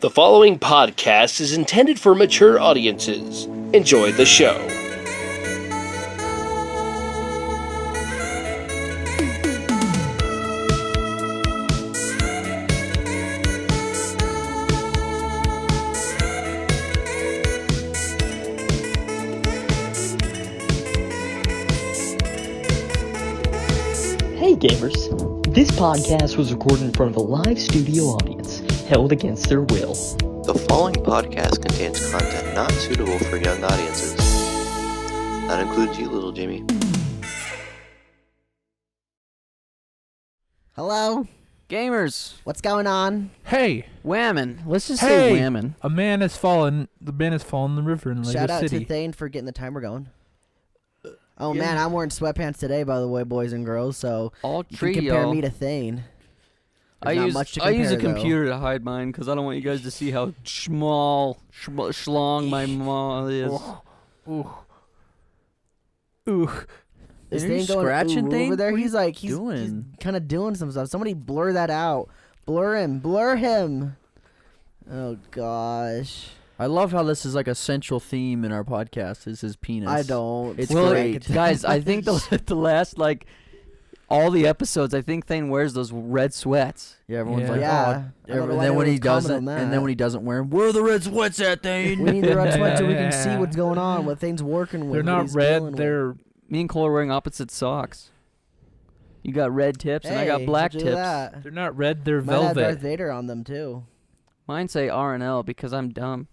The following podcast is intended for mature audiences. Enjoy the show. Hey gamers, this podcast was recorded in front of a live studio audience, held against their will. The following podcast contains content not suitable for young audiences. That includes you, little Jimmy. Hello? Gamers, What's going on? Hey, whammon. Let's just hey! say whammon. A man has fallen. The man has fallen in the river in Lego Shout out City. to Thane for getting the timer going. Oh man, I'm wearing sweatpants today, by the way, boys and girls, so All you three can compare y'all. me to Thane. I There's not use much to I use a compare, though. computer to hide mine because I don't want you guys to see how schlong my mom is. Ooh. Is Are you Thane going scratching ooh thing? over there? What are He's you like, he's kind of doing some stuff. Somebody blur that out. Blur him. Oh gosh. I love how this is like a central theme in our podcast. Is his penis? I don't. It's Well, great. guys. I think the last all the episodes, I think Thane wears those red sweats. Yeah, everyone's Yeah. like, Yeah. oh. I don't know And why then when he everyone's doesn't, commenting on and that. then when he doesn't wear them, where are the red sweats at, Thane? We need the red sweat so we can see what's going on, what Thane's working with. They're what not he's dealing red. with. They're Me and Cole are wearing opposite socks. You got red tips and I got Hey, black what'd you do tips. that? they're not red. They're Might have Darth velvet. Vader on them too. Mine say R&L because I'm dumb.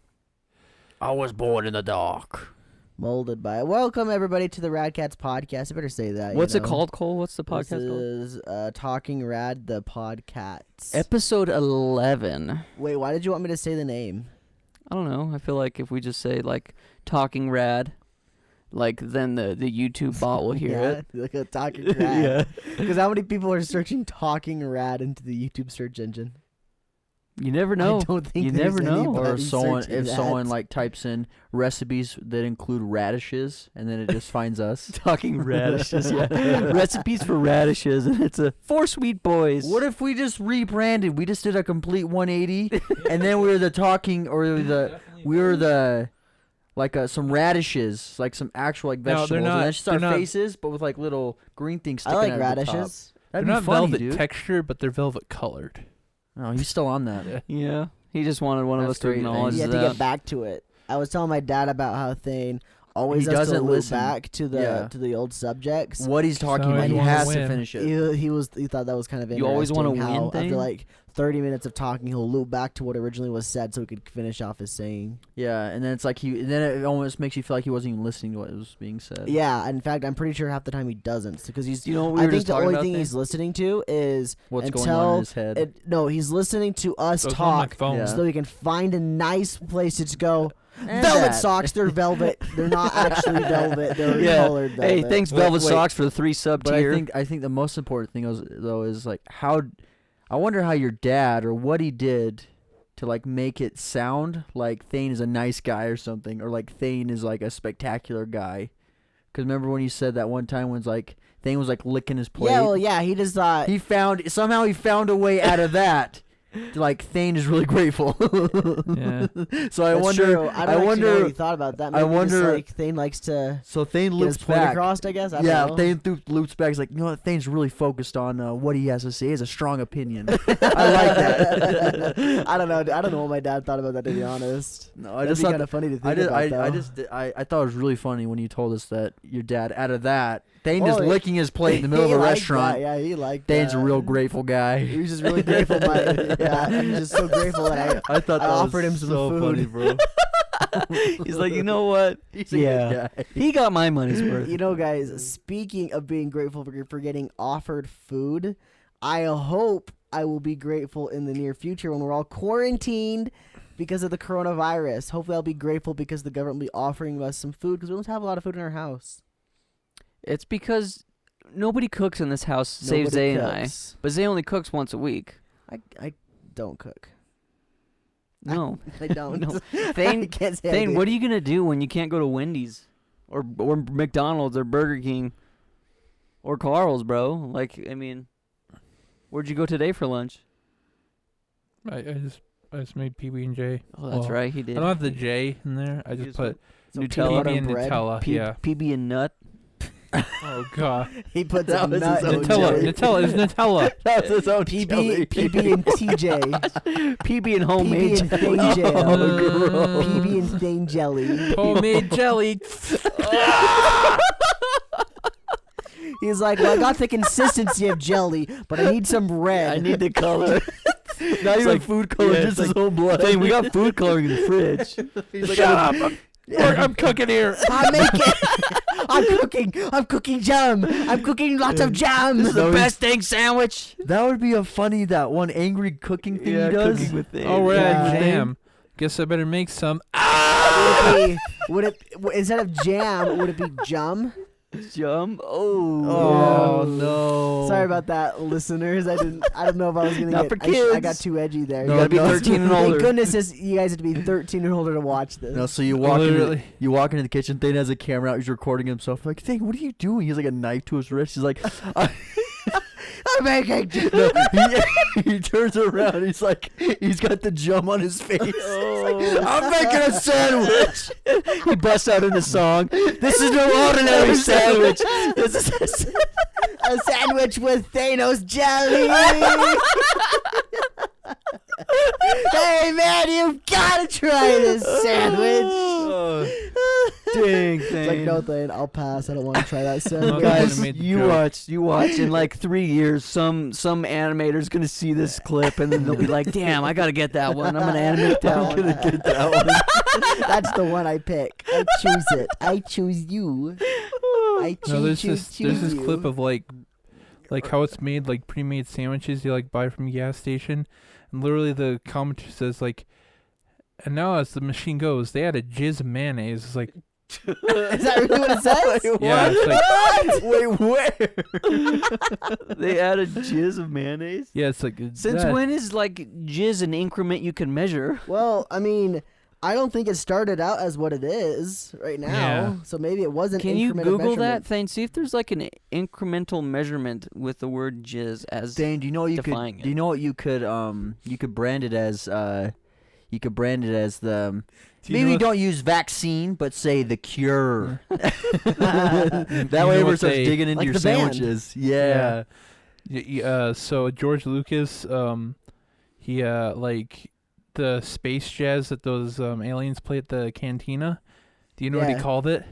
I was born in the dark. Molded by. Welcome everybody to the Radkatz podcast. I better say that. What's you it know. called, Cole? What's the podcast This called? is Talking Rad, the podcast. Episode 11. Wait, why did you want me to say the name? I don't know. I feel like if we just say like Talking Rad, like then the YouTube bot will hear it. Like a Talking Rad. Because how many people are searching Talking Rad into the YouTube search engine? You never know. I don't think You there's never know. anybody Or someone, searching if that. someone like types in recipes that include radishes, and then it just finds us. Talking radishes, yeah. Recipes for radishes, and it's a 4 sweet boys. What if we just rebranded? We just did a complete 180, and then we were the talking, or we were the like some radishes, like some actual like No, vegetables, they're and not- that's just our they're not- faces, but with like little green things I sticking like out of the top. radishes. They're That'd be not funny, velvet dude. texture, but they're velvet colored. Oh, he's still on that. Yeah. He just wanted one of That's us to great, acknowledge You have that. to get back to it. I was telling my dad about how Thane always He has doesn't to loop listen. back to the Yeah. to the old subjects. What he's talking So about, you he wanna has win. to finish it. He thought that was kind of You interesting. always wanna how win, after Thane? like 30 minutes of talking, he'll loop back to what originally was said so he could finish off his saying. Yeah, and then it's like then it almost makes you feel like he wasn't even listening to what was being said. Yeah, in fact, I'm pretty sure half the time he doesn't because he's. You know what we I were think just the talking only about thing Thane? he's listening to is What's until going on in his head? No, he's listening to us Those are on my talk phone. Yeah. so he can find a nice place to just go. And Velvet that. socks, they're velvet. They're not actually velvet. They're Yeah. colored velvet. Hey, thanks Velvet Socks for the 3 sub But tier. I think the most important thing is like how. I wonder how your dad or what he did to like make it sound like Thane is a nice guy or something, or like Thane is like a spectacular guy. Because remember when you said that one time when it's like Thane was like licking his plate. Yeah, well, yeah, he just thought. He found a way out of that. To like Thane is really grateful. Yeah. So I That's wonder. true. I don't actually know wonder. what he thought about that. I Maybe just, wonder- like Thane likes to So Thane get his loops point back. across. I guess. I Yeah, don't know. Thane loops back. He's like, you know what? Thane's really focused on what he has to say. He has a strong opinion. I like that. I don't know. I don't know what my dad thought about that. To be honest, No, I that'd just be thought kind of funny to think I did. about. I thought it was really funny when you told us that your dad out of that Thane just Well, licking his plate in the middle of He a liked restaurant. that. Yeah, he liked Thane's that. a real grateful He guy. was just really grateful. Yeah, he was just so grateful that I thought I that offered was him some so food. funny, bro. He's like, you know what? He's a Yeah. good guy. He got my money's worth. You know, guys, speaking of being grateful for getting offered food, I hope I will be grateful in the near future when we're all quarantined because of the coronavirus. Hopefully I'll be grateful because the government will be offering us some food because we don't have a lot of food in our house. It's because nobody cooks in this house save Nobody Zay and I. cooks. But Zay only cooks once a week. I don't cook. No. I don't. No. I Thane, can't say I Thane, do. what are you going to do when you can't go to Wendy's or McDonald's or Burger King or Carl's, bro? Like, I mean, where'd you go today for lunch? I just I just made PB&J. Oh, that's right. He I did. don't have the J in there. I You just just put Nutella PB and bread? Nutella. Yeah. PB and nut. Oh god. He puts That a was nut his in own Nutella. jelly. Nutella is Nutella. That's his own PB and TJ. PB and homemade. PB and Thane Jam. gross. PB and Thane jelly. Homemade jelly. He's like, well, I got the consistency of jelly, but I need some red. I need the color. Not even like- food color, yeah, just it's his own blood. Dang, we got food coloring in the fridge. He's like, Shut up. I'm cooking here. I'm making. I'm cooking jam. I'm cooking lots of jam. This is the best dang sandwich. that would be a funny, that one angry cooking thing Yeah, he does. cooking with things. Oh, red Yeah. jam. Guess I better make some. Would it instead of jam? Would it be jum? Jum. Oh. Oh no! Sorry about that, listeners. I don't know if I was gonna Not get. for I got kids. too edgy there. No, You gotta be no. 13 and Thank older. goodness you guys have to be 13 and older to watch this. No, so you walk Literally. into the kitchen. Thane has a camera out. He's recording himself. Like, Thane, what are you doing? He has like a knife to his wrist. He's like, I'm making. no, he turns around. He's like, he's got the jum on his face. I'm making a sandwich. He busts out in the song. This is no ordinary sandwich. This is A sandwich with Thanos jelly. Hey man, you've gotta try this sandwich. dang It's thing. like, no, Thane, I'll pass. I don't want to try that sandwich. Okay. Guys, Made the you joke. watch. In like 3 years, some animator's gonna see this clip and then they'll be like, "Damn, I gotta get that one. I'm gonna animate that one." Get that one. That's the one I pick. I choose it. I choose you. I choose, No, there's choose, this you. clip of like how it's made, like pre-made sandwiches you like buy from a gas station, and literally the commenter says like, and now as the machine goes, they added jizz mayonnaise. It's like, Is that really what it says? yeah, it's like, Wait, where? They added jizz of mayonnaise. yeah, it's like. Since that- when is like jizz an increment you can measure? Well, I mean, I don't think it started out as what it is right now. Yeah. So maybe it wasn't. Can you Google that thing? See if there's like an incremental measurement with the word jizz as. Dane, do you know what you Defying could? it. Do you know what you could brand it as? You could brand it as the. Do you Maybe know don't use vaccine, but say the cure. you That way, know everyone what starts they- digging into Like your the band. sandwiches. Yeah. So George Lucas, he like the space jazz that those aliens play at the cantina. Do you know what he Yeah. called it?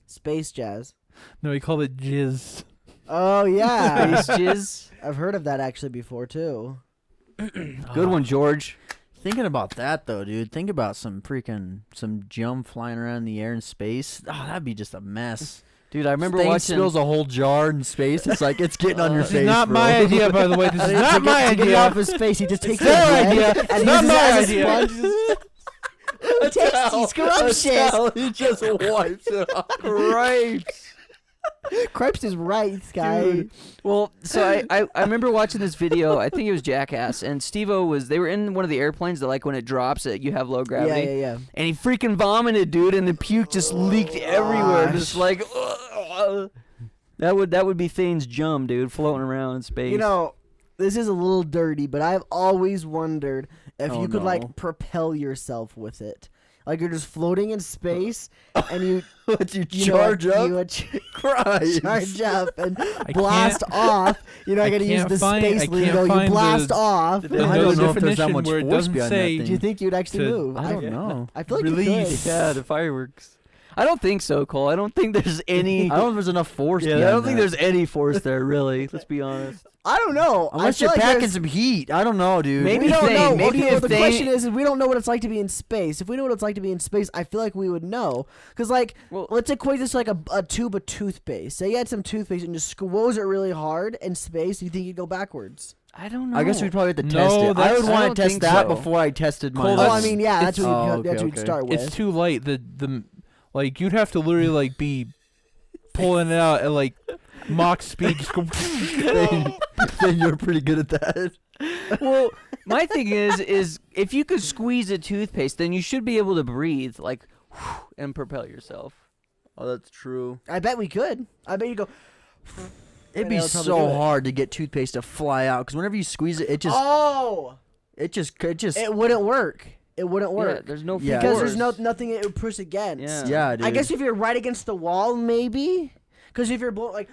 Space jazz. No, he called it jizz. Oh yeah, Space jizz. I've heard of that actually before too. Good one, George. Thinking about that though, dude. Think about some jum flying around in the air in space. Oh, that'd be just a mess. Dude, I remember Thing watching. spills a whole jar in space. It's like it's getting on your This face. is not bro. my idea, by the way. This is not my To get it off idea. his face, he just takes their the bread idea. and Not uses my it as idea. a sponge. Tasty, scrumptious. He just wipes it off. Right. Crepes is right, guy. Dude. Well, so I remember watching this video. I think it was Jackass, and Steve-O they were in one of the airplanes that like when it drops, you have low gravity. Yeah. And he freaking vomited, dude, and the puke just leaked everywhere. Gosh. Just like that would be Thane's jum, dude, floating around in space. You know, this is a little dirty, but I've always wondered if Oh, you could no. like propel yourself with it. Like you're just floating in space, and you But you you know, charge up, you cries. charge up and I blast off. You know, I I gotta use can't the find- space I can't lingo. You find blast the- off. the I don't know if there's that definition much where it force doesn't behind say- that Do you thing. think you'd actually to- move? I don't know. I feel like Release. you could. yeah, the fireworks. I don't think so, Cole. I don't think there's any. I don't know if there's enough force. Yeah, I behind don't think that. there's any force there, really. Let's be honest. I don't know. Unless I feel you're like packing there's- some heat. I don't know, dude. Maybe We don't Thane, know. maybe Okay, well, if the Thane- question is we don't know what it's like to be in space. If we know what it's like to be in space, I feel like we would know. Because, like, Well- let's equate this to like a tube of toothpaste. Say you had some toothpaste and just squoze it really hard in space, you think you'd go backwards? I don't know. I guess we'd probably have to No, test it. I that's- would I want don't to test think that so. before I tested Cole, mine. Oh, I that's- mean, yeah, that's what Oh, you'd, okay, that's what you'd okay. start with. It's too light. The like you'd have to literally like be pulling it out at like Mach speed. Just go. Then you're pretty good at that. Well, my thing is if you could squeeze a toothpaste, then you should be able to breathe, like, and propel yourself. Oh, that's true. I bet we could. I bet you go. It'd And be that would probably so do it. hard to get toothpaste to fly out because whenever you squeeze it, it just Oh, It just. It wouldn't work. It wouldn't work. Yeah, there's no Yeah, because force. there's nothing it would push against. Yeah. Yeah, dude. I guess if you're right against the wall, maybe. Because if you're like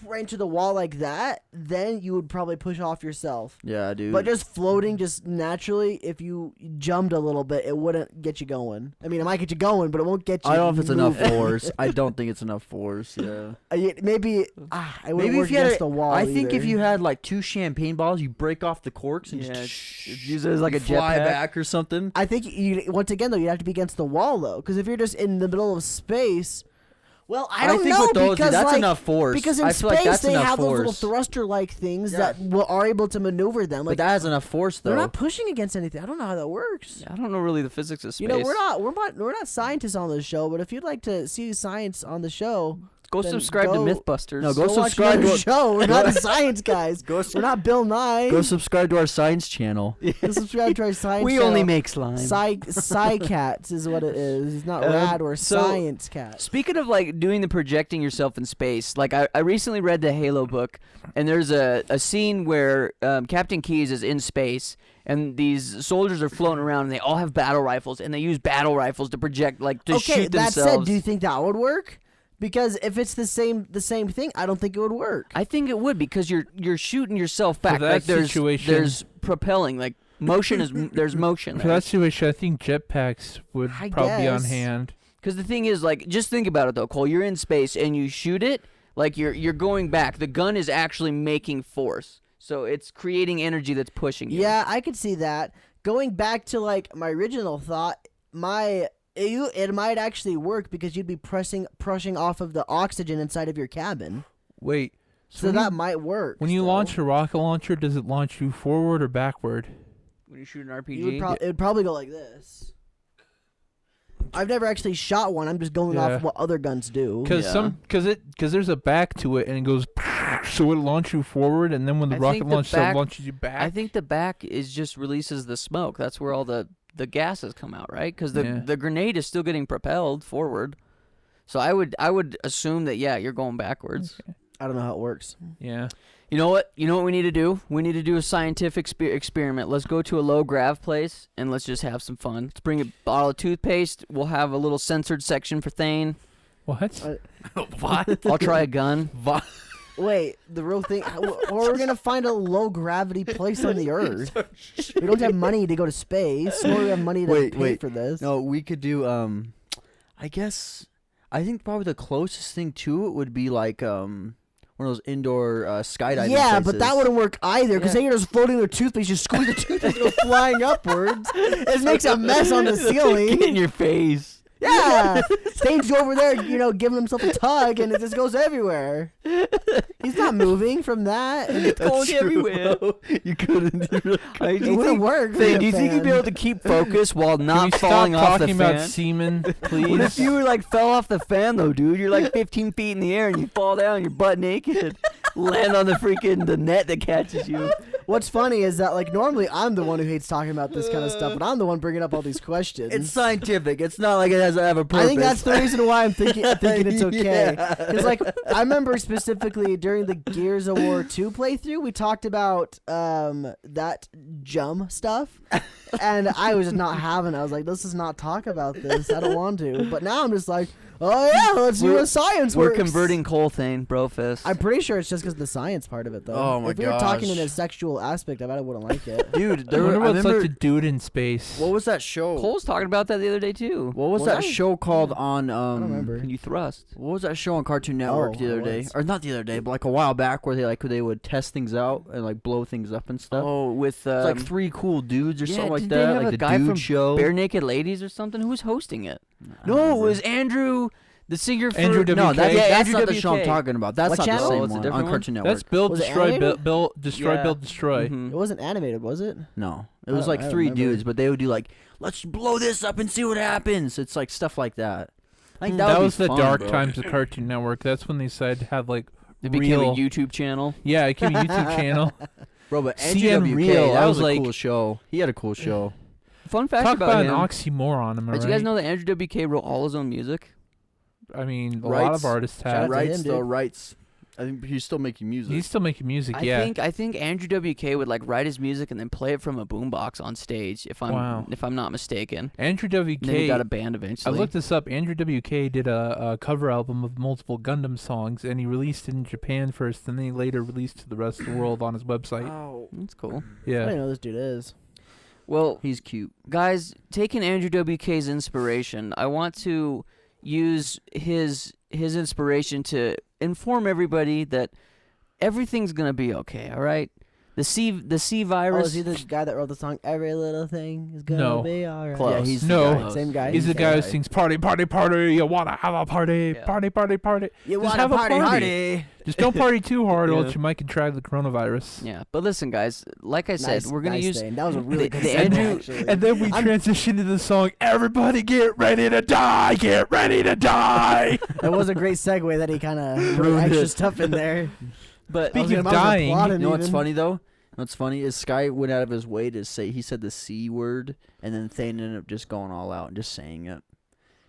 right into the wall like that, then you would probably push off yourself. Yeah, dude. But just floating, just naturally, if you jumped a little bit, it wouldn't get you going. I mean, it might get you going, but it won't get you. I don't know if it's enough moving. force. I don't think it's enough force. Yeah. Maybe it wouldn't Maybe work if you had against the wall. I think if either. you had like 2 champagne bottles, you break off the corks and Yeah, just use it as like a fly jetpack. back or something. I think you once again though you'd have to be against the wall though, because if you're just in the middle of space, well, I don't think know with those, dude, because that's like, enough force. because in I feel space like that's they enough have those little force. thruster-like things Yeah. that are able to maneuver them. But Like that has enough force though. they're not pushing against anything. I don't know how that works. I don't know really the physics of space. You know, we're not scientists on this show, but if you'd like to see science on the show, Go then subscribe go- to MythBusters. No, go watch subscribe another to- show. We're not the science guys. We're not Bill Nye. Go subscribe to our science channel. Go subscribe to our science. We channel. only make slime. Cats is what it is. It's not Um, rad or so- science cat. Speaking of like doing the projecting yourself in space, like I recently read the Halo book, and there's a scene where Captain Keyes is in space, and these soldiers are floating around, and they all have battle rifles, and they use battle rifles to project, like to Okay, shoot that themselves. said, do you think that would work? Because if it's the same thing, I don't think it would work. I think it would because you're shooting yourself back. that Like situation- there's propelling, like motion is there's motion For there. that situation, I think jetpacks would I probably be on guess. hand. Because the thing is, like, just think about it though, Cole. You're in space and you shoot it, like you're going back. The gun is actually making force, so it's creating energy that's pushing you. Yeah, I could see that. Going back to like my original thought, it might actually work because you'd be pushing off of the oxygen inside of your cabin, Wait. so when that you- might work. When you still. launch a rocket launcher, does it launch you forward or backward? When you shoot an RPG. it would probably go like this. I've never actually shot one. I'm just going off Yeah. of what other guns do. Because there's a back to it and it goes so it launch you forward, and then when the I rocket think the launches back- it launches you back. I think the back is just releases the smoke. That's where all the gases come out, right? Because the grenade is still getting propelled forward. So I would assume that you're going backwards. Okay. I don't know how it works. Yeah. You know what? You know what we need to do? We need to do a scientific experiment. Let's go to a low grav place and let's just have some fun. Let's bring a bottle of toothpaste. We'll have a little censored section for Thane. What? What? I'll try a gun. Wait, the real thing, or we're gonna find a low gravity place on the Earth. We don't have money to go to space, or we have money to pay for this. No, we could do. I think probably the closest thing to it would be like one of those indoor skydiving. Yeah, places. but that wouldn't work either, because then you're just floating their toothpaste, you squeeze the toothpaste, go flying upwards. It makes a mess on the Get in ceiling. your face. Yeah, Stane's over there, giving himself a tug, and it just goes everywhere. He's not moving from that. It's going everywhere. You couldn't. It wouldn't work. Thane, do you think you'd be able to keep focus while Can not we falling stop off the talking fan? about semen, please? What if you like fell off the fan though, dude? You're like 15 feet in the air and you fall down, you're butt naked, land on the net that catches you. What's funny is that normally I'm the one who hates talking about this kind of stuff, but I'm the one bringing up all these questions. It's scientific. It's not like it has to have a purpose. I think that's the reason why I'm thinking it's okay. Yeah. Because I remember specifically during the Gears of War 2 playthrough, we talked about that jump stuff, and I was just not having it. I was like, let's just not talk about this. I don't want to. But now I'm just like, oh yeah, let's see what science We're works. converting Cole, Thane, bro fist. I'm pretty sure it's just because of the science part of it, though. Oh, my if we were talking in a gosh. sexual aspect of it, I wouldn't like it. Dude, I I wonder what it's like remember. to do it in space. What was that show? Cole's talking about that the other day too. What was Was that I? show called on? I don't remember. Can you thrust? What was that show on Cartoon Network the Oh, other it day? was. Or not the other day, but like a while back, where they would test things out and like blow things up and stuff. Oh, with It's like 3 cool dudes or yeah, something like did they that. have Like a the guy dude from show. Bare Naked Ladies or something? Who was hosting it? I don't No, it remember. was Andrew, the singer for Andrew WK. No, that's Andrew not the show I'm WK. talking about. That's What not channel? the Oh, same it's a one different on one? Cartoon Network. That's build, Was it destroy, animated? build, destroy, Yeah. build, destroy. Mhm. It wasn't animated, was it? No, it I was don't- like I 3 remember. dudes, but they would do like, let's blow this up and see what happens. It's like stuff like that. I think That would was be the fun, dark bro. times of Cartoon Network. That's when they decided to have like It became real. a YouTube channel. Yeah, it became a YouTube channel. Bro, but CN NGWK, Real, that I was was a like- cool show. He had a cool show. Fun fact Talk about an him. oxymoron, am I Did right? you guys know that Andrew WK wrote all his own music? I mean, a lot Rights. of artists Shout out have. to Rights, him, though, dude. rights. I think he's still making music. He's still making music. I Yeah. think Andrew WK would like write his music and then play it from a boombox on stage. If I'm not mistaken. Andrew And then he WK. got a band I eventually. looked this up. Andrew WK did a cover album of multiple Gundam songs, and he released it in Japan first, and then he later released to the rest of the world on his website. Oh, That's cool. I Yeah. don't know who this dude is. Well, he's cute. guys, taking Andrew WK's inspiration, I want to use his inspiration to inform everybody that everything's gonna be okay. All right, the C Oh, virus. is he the guy that wrote the song "Every Little Thing Is Gonna No. Be Alright"? Close. Yeah, he's No. the guy. Same guy. He's the guy who sings "Party, party, party." You wanna have a party, Yeah. party, party, party. You Just wanna have a party, party. party? Just don't party too hard, or Yeah. else you might contract the coronavirus. Yeah, but listen, guys. Like I said, we're gonna nice use thing. That was a really the good segue, Andrew- actually. And then we transition to the song "Everybody Get Ready to Die, Get Ready to Die." That was a great segue that he kind of threw Ruined extra it. stuff in there. But Speaking of I was dying, applauding You know what's even. funny though? What's funny is Sky went out of his way to say he said the C word, and then Thane ended up just going all out and just saying it,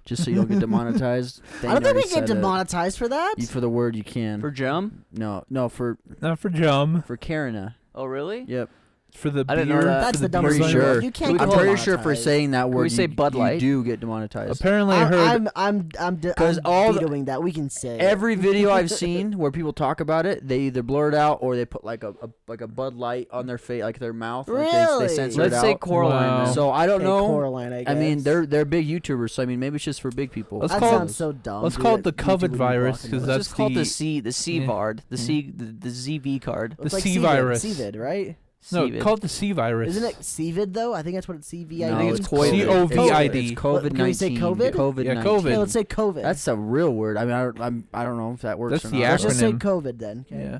just so you don't get demonetized. I don't think we already get said it. demonetized for that. For the word you can. for Jum. No, for not for Jum, Karina. Oh, really? Yep. for the I didn't know beer. that. That's for the beer dumbest pretty thing in the sure. world. You can't Can we get I'm call pretty sure for demonetized. saying that word, we say Bud Light? you do get demonetized. Apparently, I heard. I'm 'Cause all the- vetoing that. We can say Every video I've seen where people talk about it, they either blur it out or they put like a Bud Light on their face, like their mouth. Like Really? they censor Let's it say out. Coraline. Wow. then. So I don't know. Coraline, I guess. I mean, they're big YouTubers, so I mean, maybe it's just for big people. Let's that call it- sounds so dumb. let's dude, call it that the COVID YouTube would be virus, blocking 'cause us. that's Let's just call it the- the C yeah. vard, the ZV card. The It's like C CVID, virus. CVID, right? No, CVID. call it the C virus. Isn't it CVID though? I think that's what it's CVID. No, think it's it's COVID. COVID. It's COVID-19. Can we say COVID? COVID-19. Yeah, COVID. Yeah, let's say COVID. That's a real word. I mean, I don't know if that works That's or the not. Let's just say acronym. COVID then. Okay. Yeah.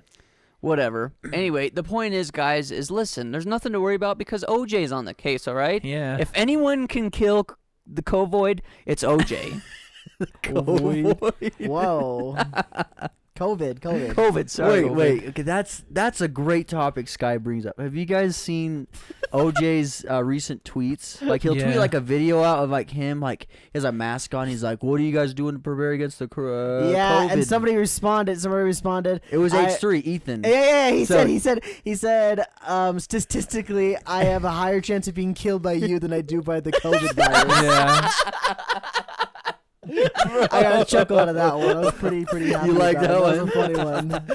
Whatever. Anyway, the point is, guys, is listen. There's nothing to worry about because OJ's on the case. All right. Yeah. If anyone can kill the COVID, it's OJ. Whoa. COVID. COVID. Sorry. Wait. Okay, that's a great topic Sky brings up. Have you guys seen OJ's recent tweets? Like he'll tweet Yeah. like a video out of like him, like he has a mask on. He's like, "What are you guys doing to prepare against the Yeah, COVID?" and somebody responded. It It was I- H3 Ethan. Yeah. So- He said. Statistically, I have a higher chance of being killed by you than I do by the COVID virus. Yeah. I got a chuckle out of that one. I was pretty happy. You with like that That was one? a funny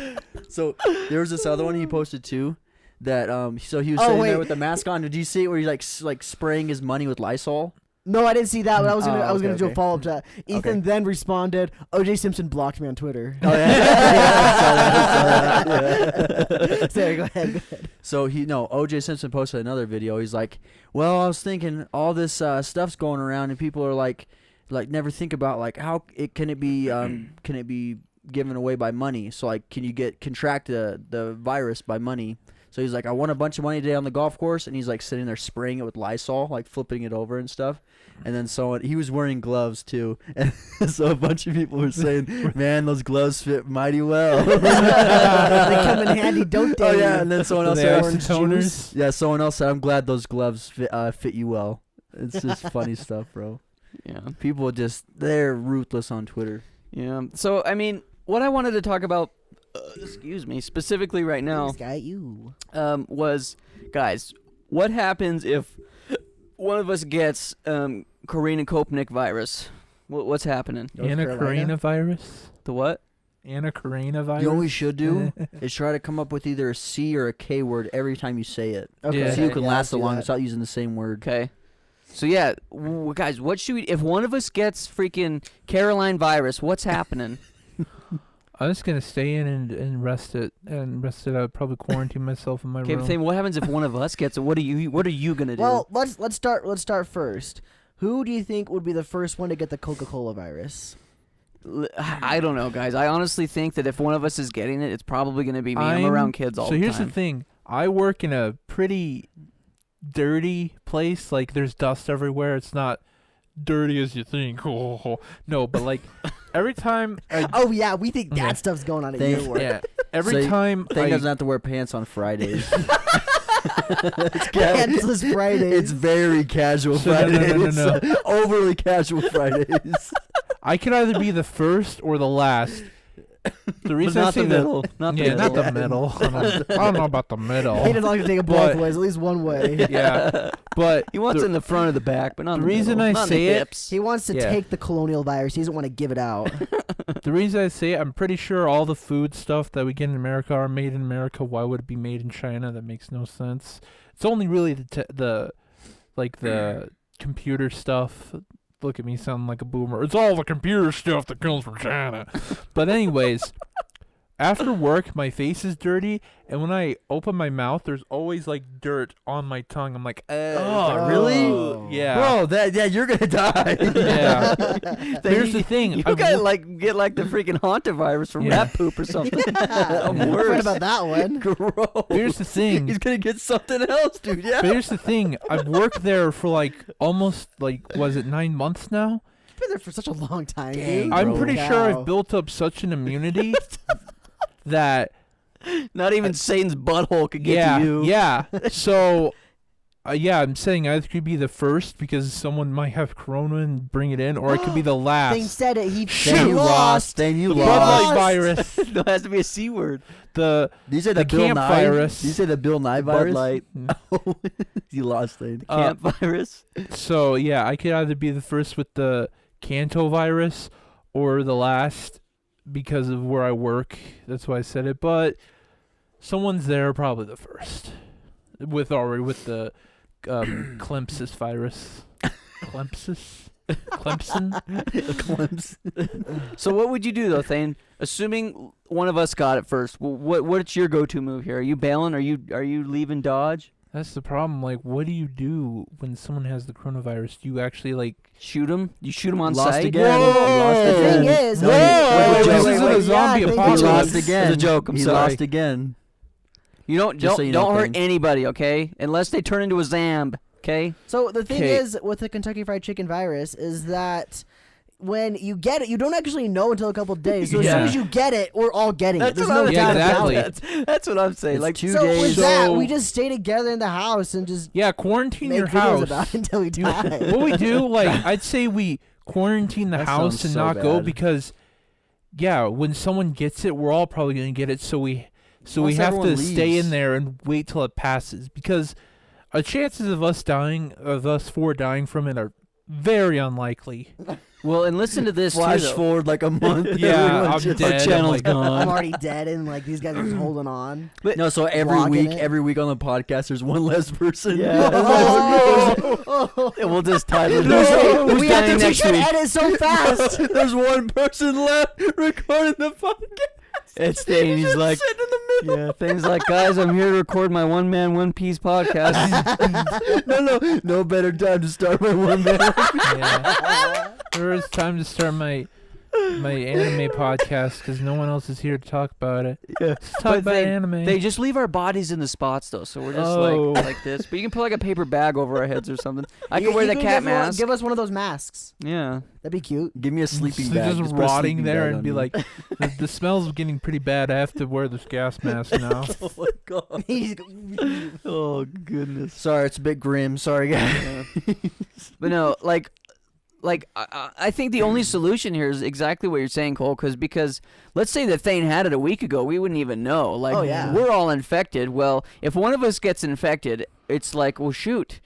one. So there was this other one he posted too. That so he was Oh, sitting wait. there with the mask on. Did you see it where he's like spraying his money with Lysol? No, I didn't see that. But I was gonna Oh, do a okay. follow up to that. Ethan then responded, "O.J. Simpson blocked me on Twitter." Oh yeah. Sorry, go ahead. So OJ Simpson posted another video. He's like, "Well, I was thinking all this stuff's going around, and people are like never think about like how can it be given away by money? So like, can you contract the virus by money?" So he's like, "I won a bunch of money today on the golf course," and he's like sitting there spraying it with Lysol, like flipping it over and stuff. And then he was wearing gloves too, and so a bunch of people were saying, "Man, those gloves fit mighty well." They come in handy, don't they? Oh yeah, and then someone else They said, have some toners. "Yeah, someone else said, I'm glad those gloves fit you well." It's just funny stuff, bro. Yeah. People they're ruthless on Twitter. Yeah. So I mean, what I wanted to talk about, excuse me, specifically right now, This guy, you. was, guys, what happens if one of us gets Karina Kopnik virus? What's happening? North Anna Carolina? Karina virus. The what? Anna Karina virus. You know what we should do is try to come up with either a C or a K word every time you say it. Okay. Yeah. So you can Yeah, last I'll do along that. without using the same word. Okay. So yeah, guys, what should we? If one of us gets freaking Caroline virus, what's happening? I'm just gonna stay in and rest it out. Probably quarantine myself in my Okay, room. but then what happens if one of us gets it? What are you gonna do? Well, let's start first. Who do you think would be the first one to get the Coca-Cola virus? I don't know, guys. I honestly think that if one of us is getting it, it's probably gonna be me. I'm around kids all so the time. here's the thing. I work in a pretty dirty place. Like there's dust everywhere. It's not dirty as you think. No, but like every time Oh yeah, we think that Okay. stuff's going on at They- your work. yeah, every So time Thing doesn't have to wear pants on Fridays. Pantsless Fridays. It's very casual So no, Fridays. no. Overly casual Fridays. I can either be the first or the last The reason I not say the middle. Not the yeah, middle. not the middle. I don't know about the middle. He doesn't like to take it both But- ways, at least one way. Yeah, but He wants it in the front or the back, but not in the the reason middle. I Not in say the it- hips. He wants to Yeah. take the colonial virus. He doesn't want to give it out. the reason I say it, I'm pretty sure all the food stuff that we get in America are made in America. Why would it be made in China? That makes no sense. It's only really the computer stuff. Look at me sounding like a boomer. It's all the computer stuff that comes from China. But anyways, after work, my face is dirty, and when I open my mouth, there's always like dirt on my tongue. I'm like, Oh, really? yeah. Bro, you're gonna die. Yeah. Here's the thing. You I've gotta wo- get the freaking hantavirus from Yeah. rat poop or something. I'm Worse. worried about that one. Gross. Here's the thing. He's gonna get something else, dude. Yeah. But here's the thing. I've worked there for like almost was it 9 months now? You've been there for such a long time, Dang, dude. I'm bro. pretty sure Wow. I've built up such an immunity that Not even Satan's butthole could get yeah, to you. yeah. So yeah, I'm saying I could be the first because someone might have corona and bring it in, or I could be the Thing last. said it. He Shoot. lost. Then you The He Bud lost. Light virus, There has to be a C word. the Did you say the the Bill camp Nye virus. Did you say the Bill Nye Bud virus? Light. You lost, Thane. Camp virus. So yeah, I could either be the first with the Canto virus or the last because of where I work. That's why I said it. But someone's there, probably the first, with the Clemsis virus. Clemsis. Clemson. So what would you do though, Thane? Assuming one of us got it first, what's your go-to move here? Are you bailing? Are you leaving Dodge? That's the problem. Like, what do you do when someone has the coronavirus? Do you actually like? Shoot him? You shoot him on Lost sight? again. Whoa! Lost The again. thing is, Whoa! wait, This wait, isn't wait, a zombie yeah, He apocalypse. lost It's again. a joke, I'm he sorry. lost again. You don't Just so you know, don't hurt Thane. anybody, okay? Unless they turn into a Zamb, okay? So the thing Okay. is with the Kentucky Fried Chicken virus is that when you get it, you don't actually know until a couple of days. So as soon Yeah. as you get it, we're all getting it. There's no what I'm Yeah, doubt exactly. about it. That's what I'm saying. It's Like 2 So with days. that, So- we just stay together in the house and just Yeah, quarantine make your videos house. about it until we You- die. what we do, like, I'd say we quarantine the That house sounds and so not go bad. because, yeah, when someone gets it, we're all probably gonna get it. So we Unless have to everyone stay leaves. in there and wait till it passes because our chances of us four dying from it are very unlikely. well, and listen to this Flash too. Though. forward like a month. Yeah, Everyone's I'm just- dead. Our channel's like, gone. I'm already dead, and like these guys are just holding on. No, so every Vlogging week, it. every week on the podcast, there's one less person. Yeah. Oh, And we'll just tie the no. Who's We have dying to next teach that week? edit so fast. There's one person left recording the podcast. It's Thane. He's like, sitting in the middle. yeah. Thane's like, guys, I'm here to record my one man, one piece podcast. No better time to start my one man. yeah. It's time to start my anime podcast because no one else is here to talk about it. Yeah. Let's talk But about anime. They just leave our bodies in the spots though, so we're just Oh. like this. But you can put like a paper bag over our heads or something. I You- can wear you the cat give mask. Give us one of those masks. Yeah. That'd be cute. Give me a sleeping So bag. just put a rotting sleeping there bag and on be you. like, the smell's getting pretty bad. I have to wear this gas mask now. Oh my god. Oh goodness. Sorry, it's a bit grim. Sorry, guys. But no, like I think the only solution here is exactly what you're saying, Cole. Because let's say that Thane had it a week ago, we wouldn't even know. Like, Oh, yeah. we're all infected. Well, if one of us gets infected, it's like, well, shoot,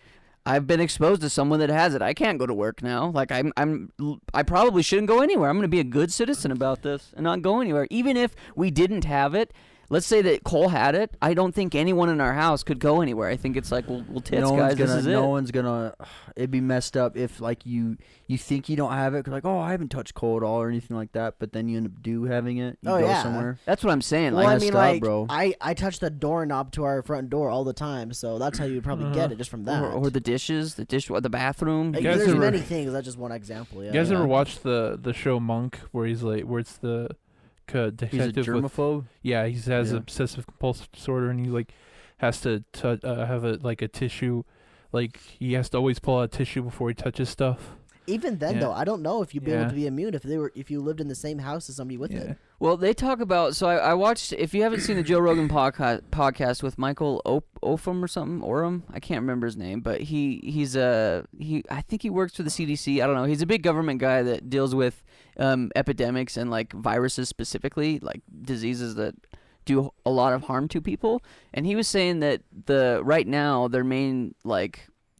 I've been exposed to someone that has it. I can't go to work now. Like, I probably shouldn't go anywhere. I'm going to be a good citizen about this and not go anywhere, even if we didn't have it. Let's say that Cole had it. I don't think anyone in our house could go anywhere. I think it's like, well tits, guys, this is it. No one's gonna. It'd be messed up if like you think you don't have it, 'cause like, oh, I haven't touched Cole at all or anything like that. But then you end up having it. You Oh, go yeah. somewhere. That's what I'm saying. Well, Like, I messed mean, up, like, bro. I touch the doorknob to our front door all the time, so that's how you'd probably get it, just from that. or the dishes, the bathroom. Like, You guys there's ever- many things. That's just one example. Yeah. You guys yeah. ever watched the show Monk, where he's like, where it's the He's a detective with, germaphobe. yeah, he has Yeah. obsessive compulsive disorder, and he like has to have a tissue, like he has to always pull out a tissue before he touches stuff. Even then, though, I don't know if you'd be able Yeah. to be immune if you lived in the same house as somebody with it. Well, they talk about. So I watched. If you haven't seen the Joe Rogan podcast with Michael Opham or something, Oram, I can't remember his name, but I think he works for the CDC. I don't know. He's a big government guy that deals with epidemics and like viruses specifically, like diseases that do a lot of harm to people. And he was saying that right now their main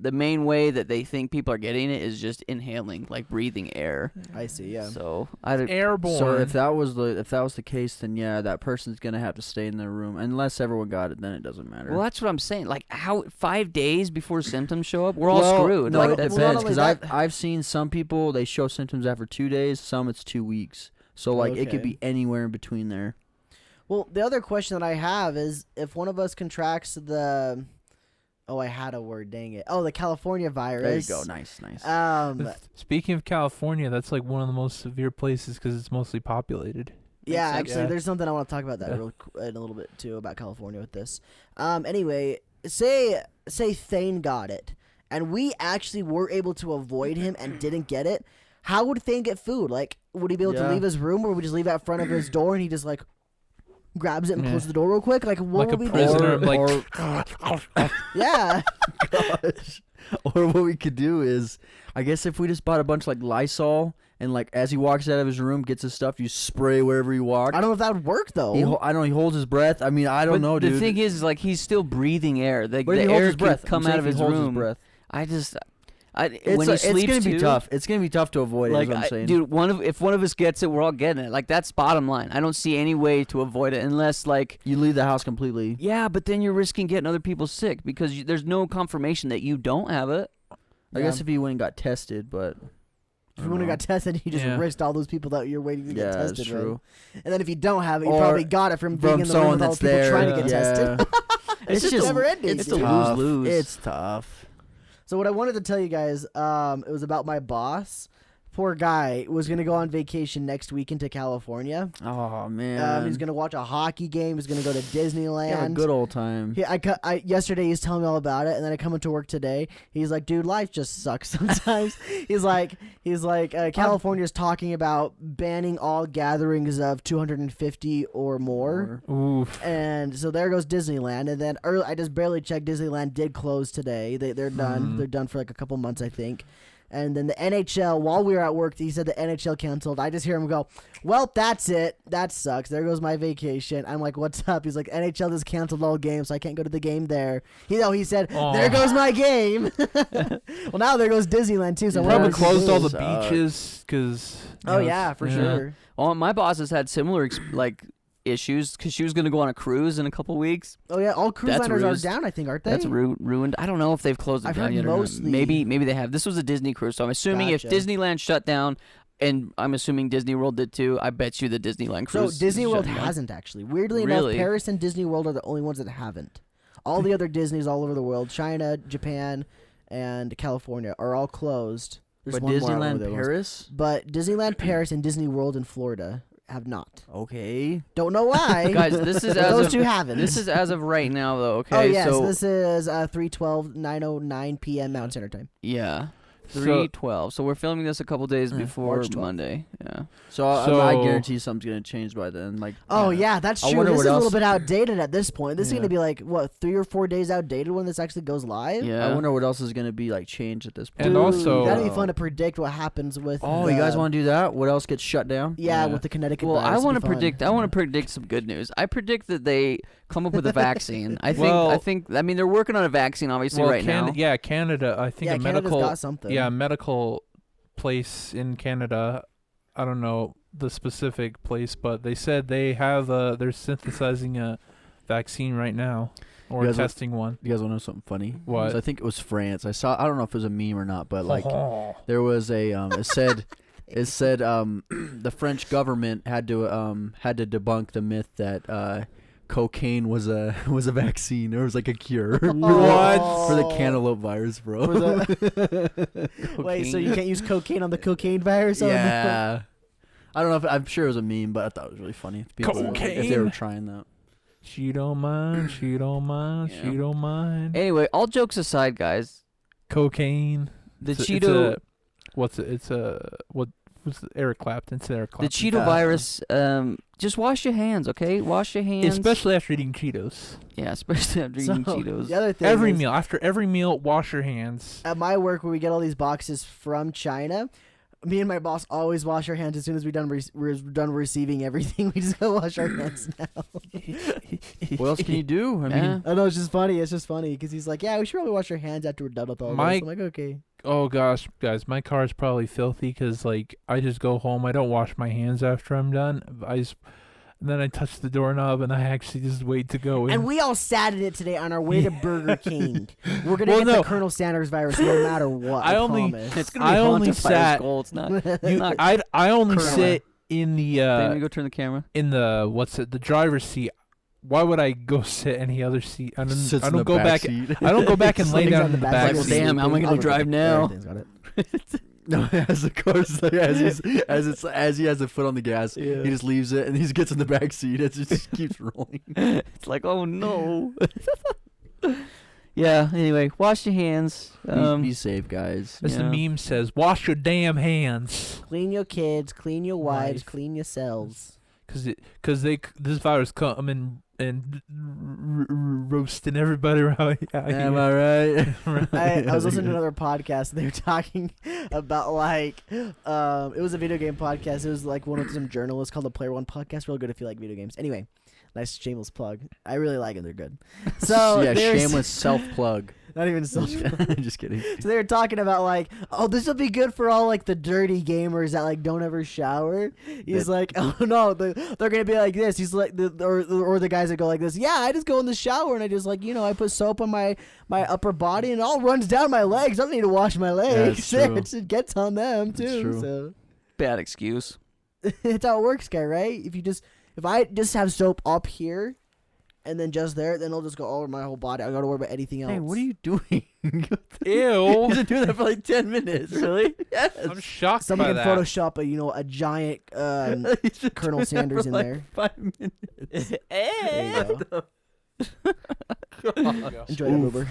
the main way that they think people are getting it is just inhaling, like breathing air. I see. Yeah. So Airborne. So if that was the case, then yeah, that person's gonna have to stay in their room unless everyone got it. Then it doesn't matter. Well, that's what I'm saying. Like, how 5 days before symptoms show up, we're all screwed. No, Like, it that's depends only because that- I've seen some people they show symptoms after 2 days. Some it's 2 weeks. So like it could Okay. be anywhere in between there. Well, the other question that I have is if one of us contracts the. Oh, I had a word. Dang it. Oh, the California virus. There you go. Nice. Speaking of California, that's like one of the most severe places because it's mostly populated. Yeah, Makes sense. actually, Yeah. there's something I want to talk about that Yeah. in a little bit too about California with this. Anyway, say Thane got it, and we actually were able to avoid him and didn't get it. How would Thane get food? Like, would he be able to Yeah. leave his room, or would we just leave it out front of his door and he just like grabs it and Yeah. closes the door real quick? Like, what Like a would we prisoner. do? Like, Yeah. Gosh. Or what we could do is, I guess if we just bought a bunch of like Lysol and like as he walks out of his room, gets his stuff, you spray wherever he walks. I don't know if that would work though. I don't know. He holds his breath. I mean, I don't but know, the dude. thing is, like, he's still breathing air. The But if he holds air his can breath. come I'm out of saying if his he holds room. breath. When he It's sleeps gonna be too, tough. It's gonna be tough to avoid. Like, is what I'm saying. dude, if one of us gets it, we're all getting it. Like, that's bottom line. I don't see any way to avoid it unless, like, You leave the house completely. yeah, but then you're risking getting other people sick because there's no confirmation that you don't have it. I guess if he went and got tested, but If you would have got tested, you just Yeah. risked all those people that you're waiting to get yeah, tested. that's true. Right? And then if you don't have it, you Or probably got it from being From in the room someone with all that's the people there, trying to get yeah. tested. It's just never ending. It's a tough. lose-lose. It's tough. So what I wanted to tell you guys, it was about my boss. Poor guy was gonna go on vacation next week into California. Oh man. He's gonna watch a hockey game. He's gonna go to Disneyland. have a good old time. Yesterday he's telling me all about it, and then I come into work today. He's like, "Dude, life just sucks sometimes." he's like, California's talking about banning all gatherings of 250 or more. oof. And so there goes Disneyland. And then I just barely checked. Disneyland did close today. They're done. They're done for like a couple months, I think. And then the NHL, while we were at work, he said the NHL canceled. I just hear him go, "Well, that's it. That sucks. There goes my vacation." I'm like, "What's up?" He's like, "NHL just canceled all games, so I can't go to the game there." He said, Aw. "There goes my game." Well, now there goes Disneyland too. So I wonder Probably what he closed all do. the beaches because. Oh yeah, for sure. Well, my boss has had similar issues because she was going to go on a cruise in a couple weeks. Oh yeah, all cruise That's liners are ruined. down, I think, aren't they? That's ruined. I don't know if they've closed it I've down heard yet or not. mostly. Maybe they have. This was a Disney cruise, so I'm assuming if Gotcha. Disneyland shut down, and I'm assuming Disney World did too, I bet you the Disneyland So cruise. Disney is World shutting down. hasn't actually. Weirdly Really? enough, Paris and Disney World are the only ones that haven't. All the other Disneys all over the world, China, Japan, and California, are all closed. There's But one more over Disneyland there. Paris? But Disneyland Paris and Disney World in Florida have not. Okay. Don't know why. Guys, this is But as those of, two haven't. This is as of right now, though. Okay, oh yes, so this is 3/12/9:09 p.m. Mountain Standard Time. yeah, So- 3/12. So we're filming this a couple days before March 12th. Monday. Yeah. So, I So- guarantee something's gonna change by then. Like. Oh yeah, that's I true. wonder This what is a little else- bit outdated at this point. This is Yeah. gonna be like what 3 or 4 days outdated when this actually goes live. Yeah. I wonder what else is gonna be like changed at this point. And also- that'd be fun to predict what happens with. Oh, you guys want to do that? What else gets shut down? Yeah, Yeah. with the Connecticut. Well, I want want to predict. I want to predict some good news. I predict that they come up with a vaccine. I think. Well- I think. I mean, they're working on a vaccine, obviously, Well, right now. Yeah, Canada. I think Yeah, a Canada's medical. got something. Yeah, a medical place in Canada. I don't know the specific place, but they said they have. They're synthesizing a vaccine right now, or You guys want- testing one. You guys want to know something funny? What? So I think it was France. I don't know if it was a meme or not, but like there was a it said the French government had to debunk the myth that cocaine was a vaccine. There was like a cure for the cantaloupe virus, bro. For the Wait, so you can't use cocaine on the cocaine virus? Yeah. I don't know if I'm sure it was a meme, but I thought it was really funny. If people if they were Cocaine? trying that. She don't mind. She don't mind. Yeah. She don't mind. Anyway, all jokes aside, guys, Cocaine. the It's Cheeto. What's it? It's what's Eric Clapton? It's Eric The Clapton. Cheeto virus. Just wash your hands, okay? Wash your hands. Especially after eating Cheetos. Yeah, especially after eating Cheetos. The other thing Every is, meal. After every meal, wash your hands. at my work, where we get all these boxes from China, me and my boss always wash our hands as soon as we're done receiving everything. We just go wash our hands now. What else can you do? I mean, I know, it's just funny. It's just funny because he's like, yeah, we should probably wash our hands after we're done with all this. I'm like, okay. Oh gosh, guys, my car is probably filthy because like I just go home. I don't wash my hands after I'm done. And then I touch the doorknob and I actually just wait to go in. And we all sat in it today on our way to Burger King. We're gonna get the Colonel Sanders virus no matter what. I promise. It's gonna be haunted by his skull. It's not. I only sit in the Can you go turn the camera? in the the driver's seat. Why would I go sit any other seat? I Sits don't in the go back back. seat. I don't go back and lay Something's down on in the the back back Well, seat. damn, how am I gonna drive now? Everything's got it. No, as of course, like, as he has the foot on the gas, he just leaves it and he just gets in the back seat. It just keeps rolling. It's like, oh no. Yeah. Anyway, wash your hands. Be safe, guys. As the meme says, wash your damn hands. Clean your kids, clean your wives, Wife. clean yourselves. Because this virus come and roasting everybody around. Am I right? I was listening to another podcast and they were talking about like it was a video game podcast. It was like one of some journalists called the Player One Podcast. Real good if you like video games. Anyway, nice shameless plug. I really like them. They're good. So yeah, there's- shameless self plug. Not even self. Just kidding. So they were talking about like, oh, this will be good for all like the dirty gamers that like don't ever shower. He's like, oh no, they're gonna be like this. He's like, or the guys that go like this. Yeah, I just go in the shower and I just like, I put soap on my upper body and it all runs down my legs. I don't need to wash my legs. Yeah, It gets on them too. true. So Bad excuse. it's how it works, guy. Right? If I just have soap up here. And then just there, then it'll just go all over my whole body. I don't gotta worry about anything else. Hey, what are you doing? Ew. He's been doing that for like 10 minutes. Really? Yes. I'm shocked Somebody by can that. Photoshop a giant He's been Colonel doing that Sanders for in like there. 5 minutes. There you go. Enjoy that, Uber.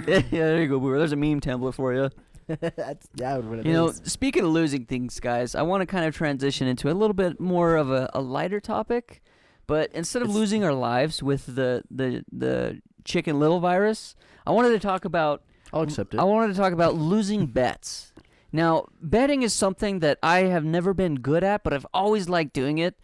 Yeah, there you go, Boober. There's a meme template for you. That would what it is. Speaking of losing things, guys, I want to kind of transition into a little bit more of a lighter topic. But instead of losing our lives with the Chicken Little virus, I wanted to talk about. I'll accept it. I wanted to talk about losing bets. Now, betting is something that I have never been good at, but I've always liked doing it.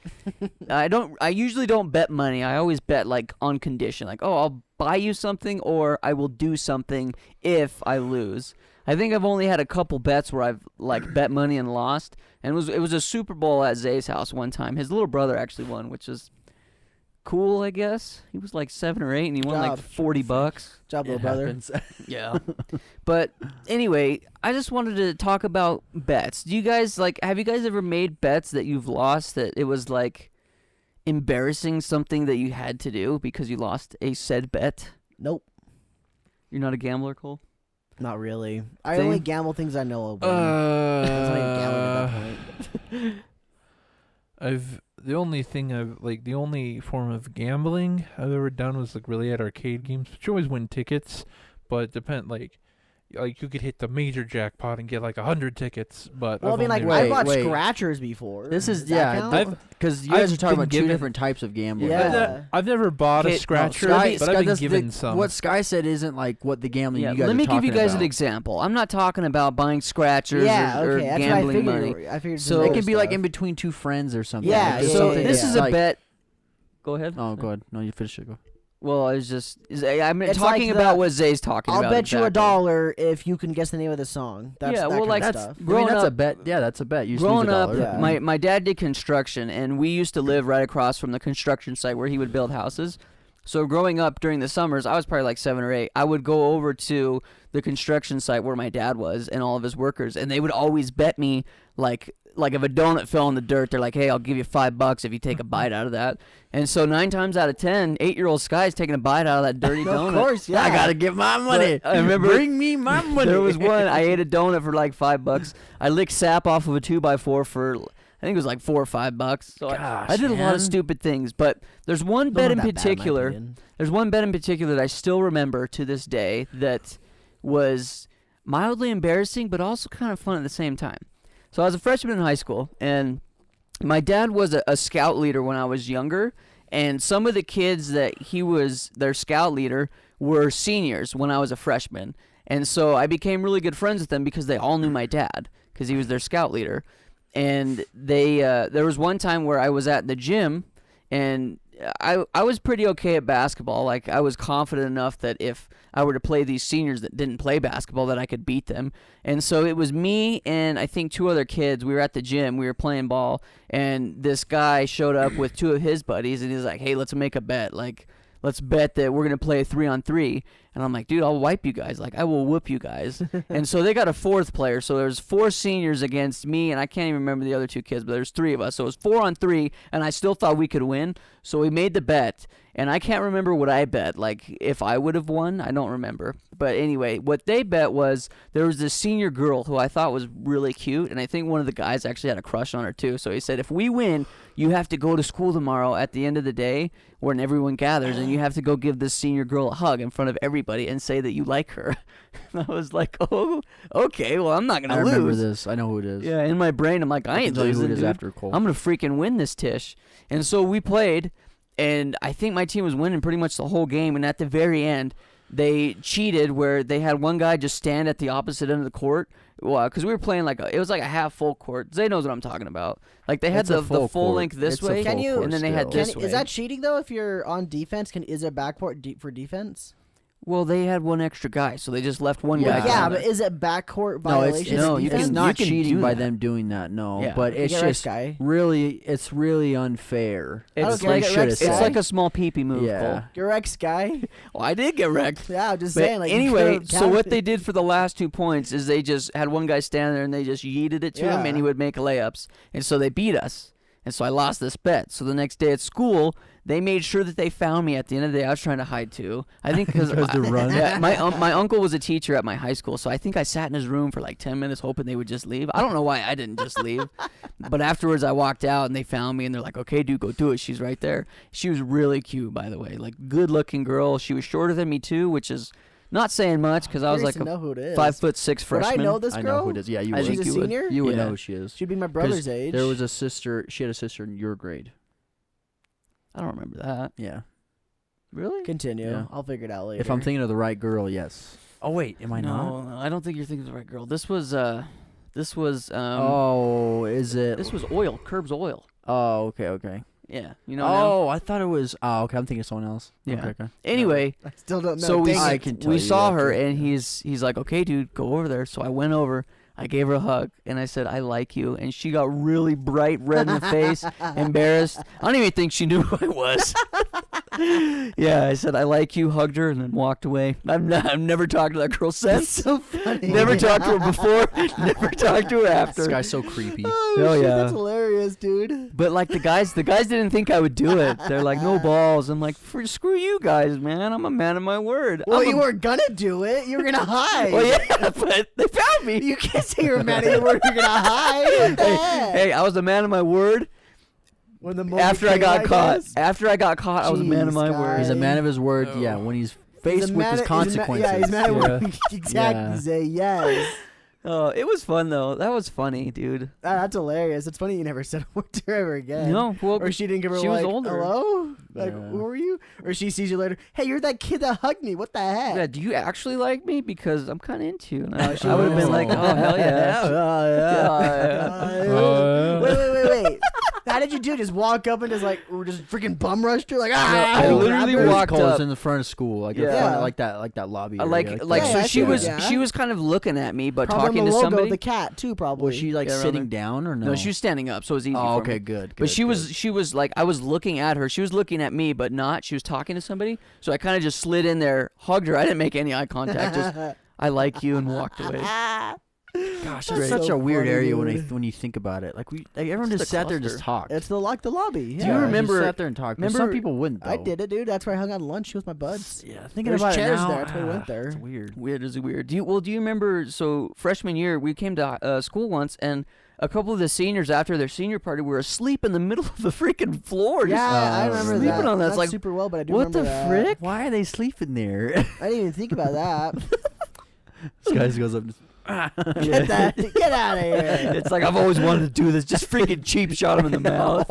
I usually don't bet money. I always bet like on condition, like, oh, I'll buy you something or I will do something if I lose. I think I've only had a couple bets where I've like bet money and lost, and it was a Super Bowl at Zay's house one time. His little brother actually won, which is cool, I guess. He was like 7 or 8 and he won like $40. Job, little brother. Happens. Yeah. But anyway, I just wanted to talk about bets. Do you guys have you guys ever made bets that you've lost that it was like embarrassing, something that you had to do because you lost a said bet? Nope, You're not a gambler, Cole? not really. I Same. only gamble things I know of. That's not even gambling at that point. The only form of gambling I've ever done was like really at arcade games, but you always win tickets. But you could hit the major jackpot and get like 100 tickets. But Well, I mean, like, Wait, I bought wait. scratchers before. This is Does that count? because you guys I've are talking been about two given- different types of gambling. Yeah. I've never bought Okay, a scratcher, Sky, but I've been that's given some. What Sky said isn't like what the gambling Yeah, you guys let me are give you talking guys about. an example. I'm not talking about buying scratchers Yeah, or okay, that's gambling what I money. figured. I figured So- It some can be like stuff. in between two friends or something. Yeah, Like, yeah, So yeah, this yeah. is a like- bet. Go ahead. Oh, go ahead. No, you finish it. Go. Well, I'm It's talking like about the- what Zay's talking I'll about. bet you exactly. $1 if you can guess the name of the song. That's Yeah, that well, kind like, of That's stuff. Growing that's a up- bet. Yeah, that's a bet. You just Growing lose up, $1. Yeah. my dad did construction, and we used to live right across from the construction site where he would build houses. So growing up during the summers, I was probably like 7 or 8. I would go over to the construction site where my dad was and all of his workers, and they would always bet me like if a donut fell in the dirt, they're like, hey, I'll give you $5 if you take a bite out of that. And so 9 times out of 10, 8-year-old Sky's taking a bite out of that dirty donut. Of course, yeah. I gotta get my money. I remember- Bring me my money. There was one, I ate a donut for like $5. I licked sap off of a 2x4 for, I think it was like $4 or $5. So I did a lot man. of stupid things, but there's one bet in particular. There's one bet in particular that I still remember to this day that was mildly embarrassing, but also kind of fun at the same time. So I was a freshman in high school, and my dad was a scout leader when I was younger, and some of the kids that he was their scout leader were seniors when I was a freshman. And so I became really good friends with them because they all knew my dad because he was their scout leader. And there was one time where I was at the gym, and I was pretty okay at basketball. Like, I was confident enough that if I were to play these seniors that didn't play basketball, that I could beat them. And so it was me and I think 2 other kids. We were at the gym. We were playing ball, and this guy showed up with 2 of his buddies, and he's like, hey, let's make a bet. Like, let's bet that we're going to play a 3-on-3. And I'm like, dude, I'll wipe you guys. Like, I will whoop you guys. And so they got a 4th player. So there's 4 seniors against me, and I can't even remember the other 2 kids, but there's 3 of us. So it was 4-on-3, and I still thought we could win. So we made the bet, and I can't remember what I bet. Like, if I would have won, I don't remember. But anyway, what they bet was there was this senior girl who I thought was really cute, and I think one of the guys actually had a crush on her too. So he said, if we win, you have to go to school tomorrow at the end of the day when everyone gathers, and you have to go give this senior girl a hug in front of everybody and say that you like her. And I was like, oh, okay, well, I'm not going to lose. I remember this. I know who it is. Yeah, in my brain, I'm like, I ain't tell you who losing, it is dude. after Cole. I'm going to freaking win this Tish. And so we played, and I think my team was winning pretty much the whole game. And at the very end, they cheated where they had one guy just stand at the opposite end of the court. Well, because we were playing it was like a half full court. Zay knows what I'm talking about. Like, they had the full length this way, and then they had this way. Is that cheating though? If you're on defense, is it backcourt for defense? Well, they had one extra guy, so they just left one guy. Yeah, down but there. is it backcourt violation? No, it's not you can cheating do by that. them doing that. No, Yeah. but it's just it's really unfair. It's it's like a small pee-pee move. Yeah. Cole. Your ex guy. Well, I did get wrecked. Yeah, I'm just But saying. Like, anyway, so what they did for the last 2 points is they just had one guy stand there and they just yeeted it to him, and he would make layups, and so they beat us. And so I lost this bet. So the next day at school, they made sure that they found me at the end of the day. I was trying to hide too. I think because my uncle was a teacher at my high school, so I think I sat in his room for like 10 minutes hoping they would just leave. I don't know why I didn't just leave. But afterwards I walked out and they found me and they're like, okay, dude, go do it. She's right there. She was really cute, by the way. Like, good-looking girl. She was shorter than me too, which is not saying much because I was like a 5'6" freshman. Would I know this girl? I know who it is. Yeah, you would. She's a senior? You would know who she is. She'd be my brother's age. There was a sister. She had a sister in your grade. I don't remember that. Yeah. Really? Continue. Yeah. I'll figure it out later. If I'm thinking of the right girl, yes. Oh wait, am I not? No, I don't think you're thinking of the right girl. This was oh, is it? This was oil. Curbs oil. Oh, okay. Yeah, you know. Oh, I thought it was. Oh, okay. I'm thinking of someone else. Yeah. Okay. Anyway, I still don't know. so we we saw her, and he's like, okay, dude, go over there. So I went over. I gave her a hug, and I said, I like you. And she got really bright red in the face, embarrassed. I don't even think she knew who I was. Yeah, I said, I like you, hugged her, and then walked away. I've never talked to that girl since. That's so funny. Never talked to her before. Never talked to her after. This guy's so creepy. Oh, Oh, shit, yeah. that's hilarious, dude. But like the guys didn't think I would do it. They're like, no balls. I'm like, screw you guys, man. I'm a man of my word. Well, you weren't gonna do it. You were gonna hide. Well, yeah, but they found me. You can't say you're a man of your word. You're gonna hide. What the heck? Hey, I was a man of my word. When the moment After I came, got caught. guess. After I got caught, I was a man of my Jeez, word. He's a man of his word. Yeah, when he's faced with his consequences. He's mad at Yeah. exactly. Yeah. Say yes. Oh, it was fun though. That was funny, dude. That's hilarious. It's funny you never said a word to her ever again. No, well, Or she didn't give her she was like, older. hello? Like, Yeah. who are you? Or she sees you later. Hey, you're that kid that hugged me. What the heck? Yeah, do you actually like me? Because I'm kind of into you. And she I would have been was. like, oh hell yeah. Wait. How did you do? Just walk up and just freaking bum rushed her? Like, I oh, literally grab her? walked Cole's up. in the front of school, like in Yeah. front, like that lobby. area, Like Yeah, so I she see was that. she was kind of looking at me, but Probably talking the to logo, somebody. the cat too, probably. Was she like Yeah, around sitting there. down or no? No, she was standing up, so it was easy. Oh, for okay, me. good. But she was like, I was looking at her. She was looking at me, but not. She was talking to somebody. So I kind of just slid in there, hugged her. I didn't make any eye contact. Just I like you and walked away. Gosh, That's that's so such a weird funny, area dude. when you think about it. Like everyone It's just the sat there and just cluster. talked. It's the lobby. Yeah. Do you remember- Just sat there and talked. But some remember- people wouldn't. Though. I did it, dude. That's where I hung out at lunch with my buds. Yeah, thinking There's about chairs it now, there. That's why we went there. It's weird. Weird is weird. Do you remember? So freshman year, we came to school once, and a couple of the seniors after their senior party were asleep in the middle of the freaking floor. Yeah, just I remember sleeping that. on that. It's Not like, super well, but I do what remember the that. frick? Why are they sleeping there? I didn't even think about that. This guy just goes up. Get out of here. It's like I've always wanted to do this. Just freaking cheap shot him in the mouth.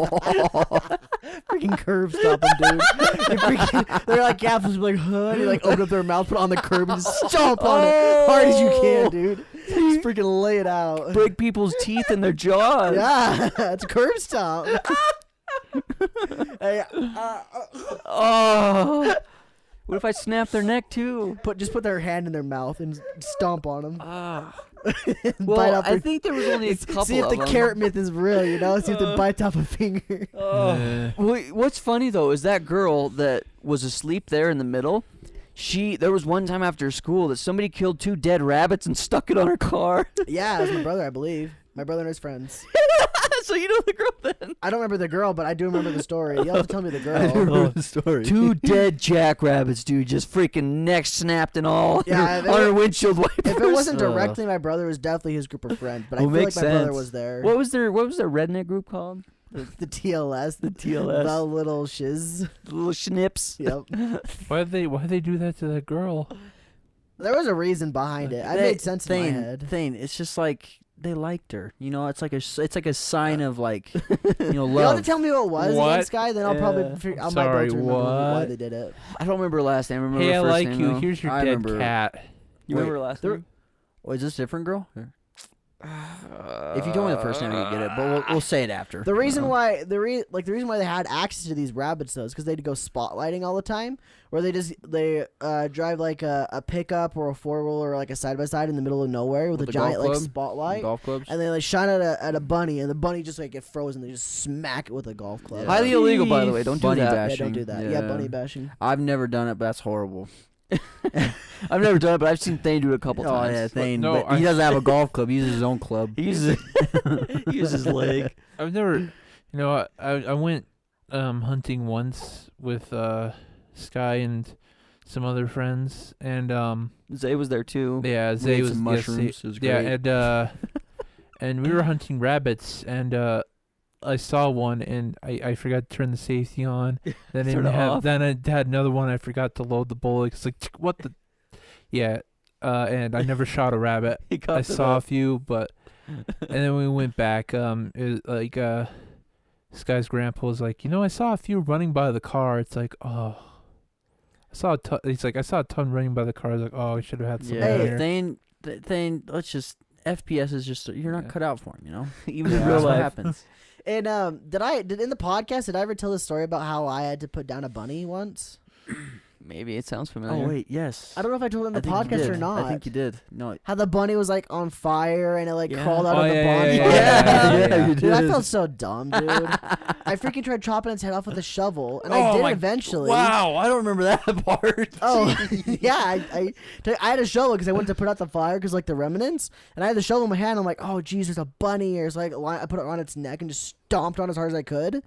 Freaking curb stop him, dude. They're like capsules, like, huh? And you like open up their mouth, put it on the curb, and just stomp on it hard as you can, dude. Just freaking lay it out. Break people's teeth in their jaws. Yeah, it's a curb stomp. Hey, Oh. What if I snap their neck too? just put their hand in their mouth and stomp on them. Well, Bite off I their- think there was only a couple See if of the them. carrot myth is real, you know? See if it bites off a finger. Wait, what's funny though is that girl that was asleep there in the middle. There was one time after school that somebody killed 2 dead rabbits and stuck it on her car. Yeah, it was my brother, I believe. My brother and his friends. So you know the girl then? I don't remember the girl, but I do remember the story. You'll have to tell me the girl. I remember the story. 2 dead jackrabbits, dude, just freaking neck snapped and all Yeah, on her windshield wipers. If it wasn't directly my brother, it was definitely his group of friends. But I Well, feel like makes my brother sense. was there. What was their redneck group called? The TLS. The TLS. The little shiz. Little schnips. Yep. Why'd they do that to that girl? There was a reason behind it. I made sense in my head. It's just like they liked her. You know, it's like a sign of like, you know, You have to love. tell me what it was What? against Guy, then I'll probably I might be Sorry, able to remember why what? they did it. I don't remember her last name. I remember Hey, her I first like name, you. though. Here's your I dead remember- cat. You remember her last name? Oh, is this a different girl? If you told me the first name, I could get it, but we'll say it after. The reason why the reason why they had access to these rabbits though is because they'd go spotlighting all the time, where they drive like a pickup or a 4-wheeler or like a side by side in the middle of nowhere with a the giant golf like club? spotlight, Golf clubs. and they like shine at a bunny, and the bunny just like get frozen. They just smack it with a golf club. Yeah. Highly illegal, by the way. Don't do Bunny that. bash. Yeah, don't do that. Yeah, bunny bashing. I've never done it, but that's horrible. I've never done it, but I've seen Thane do it a couple Oh times. yeah, Thane. No, but he doesn't have a golf club. He uses his own club. He uses he uses his leg. I've never, you know, I went hunting once with Sky and some other friends, and Zay was there too. yeah, We Zay ate was some yes, mushrooms. Zay- It was yeah, great. and and we were hunting rabbits, and I saw one, and I forgot to turn the safety on. Then Turn it off. Then I had another one. I forgot to load the bullet. It's like what the, yeah. And I never shot a rabbit. He I coughed it saw a up. few, but and then we went back. It was like this guy's grandpa was like, you know, I saw a few running by the car. It's like, oh, I saw a ton. He's like, I saw a ton running by the car. I was like, oh, I should have had some Yeah, here. Thane. Let's just FPS is just you're not Yeah. cut out for him. You know, Even Yeah. in real that's what life. happens. And did in the podcast did I ever tell the story about how I had to put down a bunny once? Maybe it sounds familiar. Oh wait, yes. I don't know if I told it in I the think you podcast did. or not. I think you did. No. How the bunny was like on fire and it like Yeah. crawled out Oh, of the yeah, bonfire. yeah, you Dude, I did. felt so dumb, dude. I freaking tried chopping its head off with a shovel, and Oh I did my- eventually. Wow, I don't remember that part. Oh, yeah. I had a shovel because I went to put out the fire because like the remnants, and I had the shovel in my hand. I'm like, oh, geez, there's a bunny here. So like, I put it on its neck and just stomped on as hard as I could.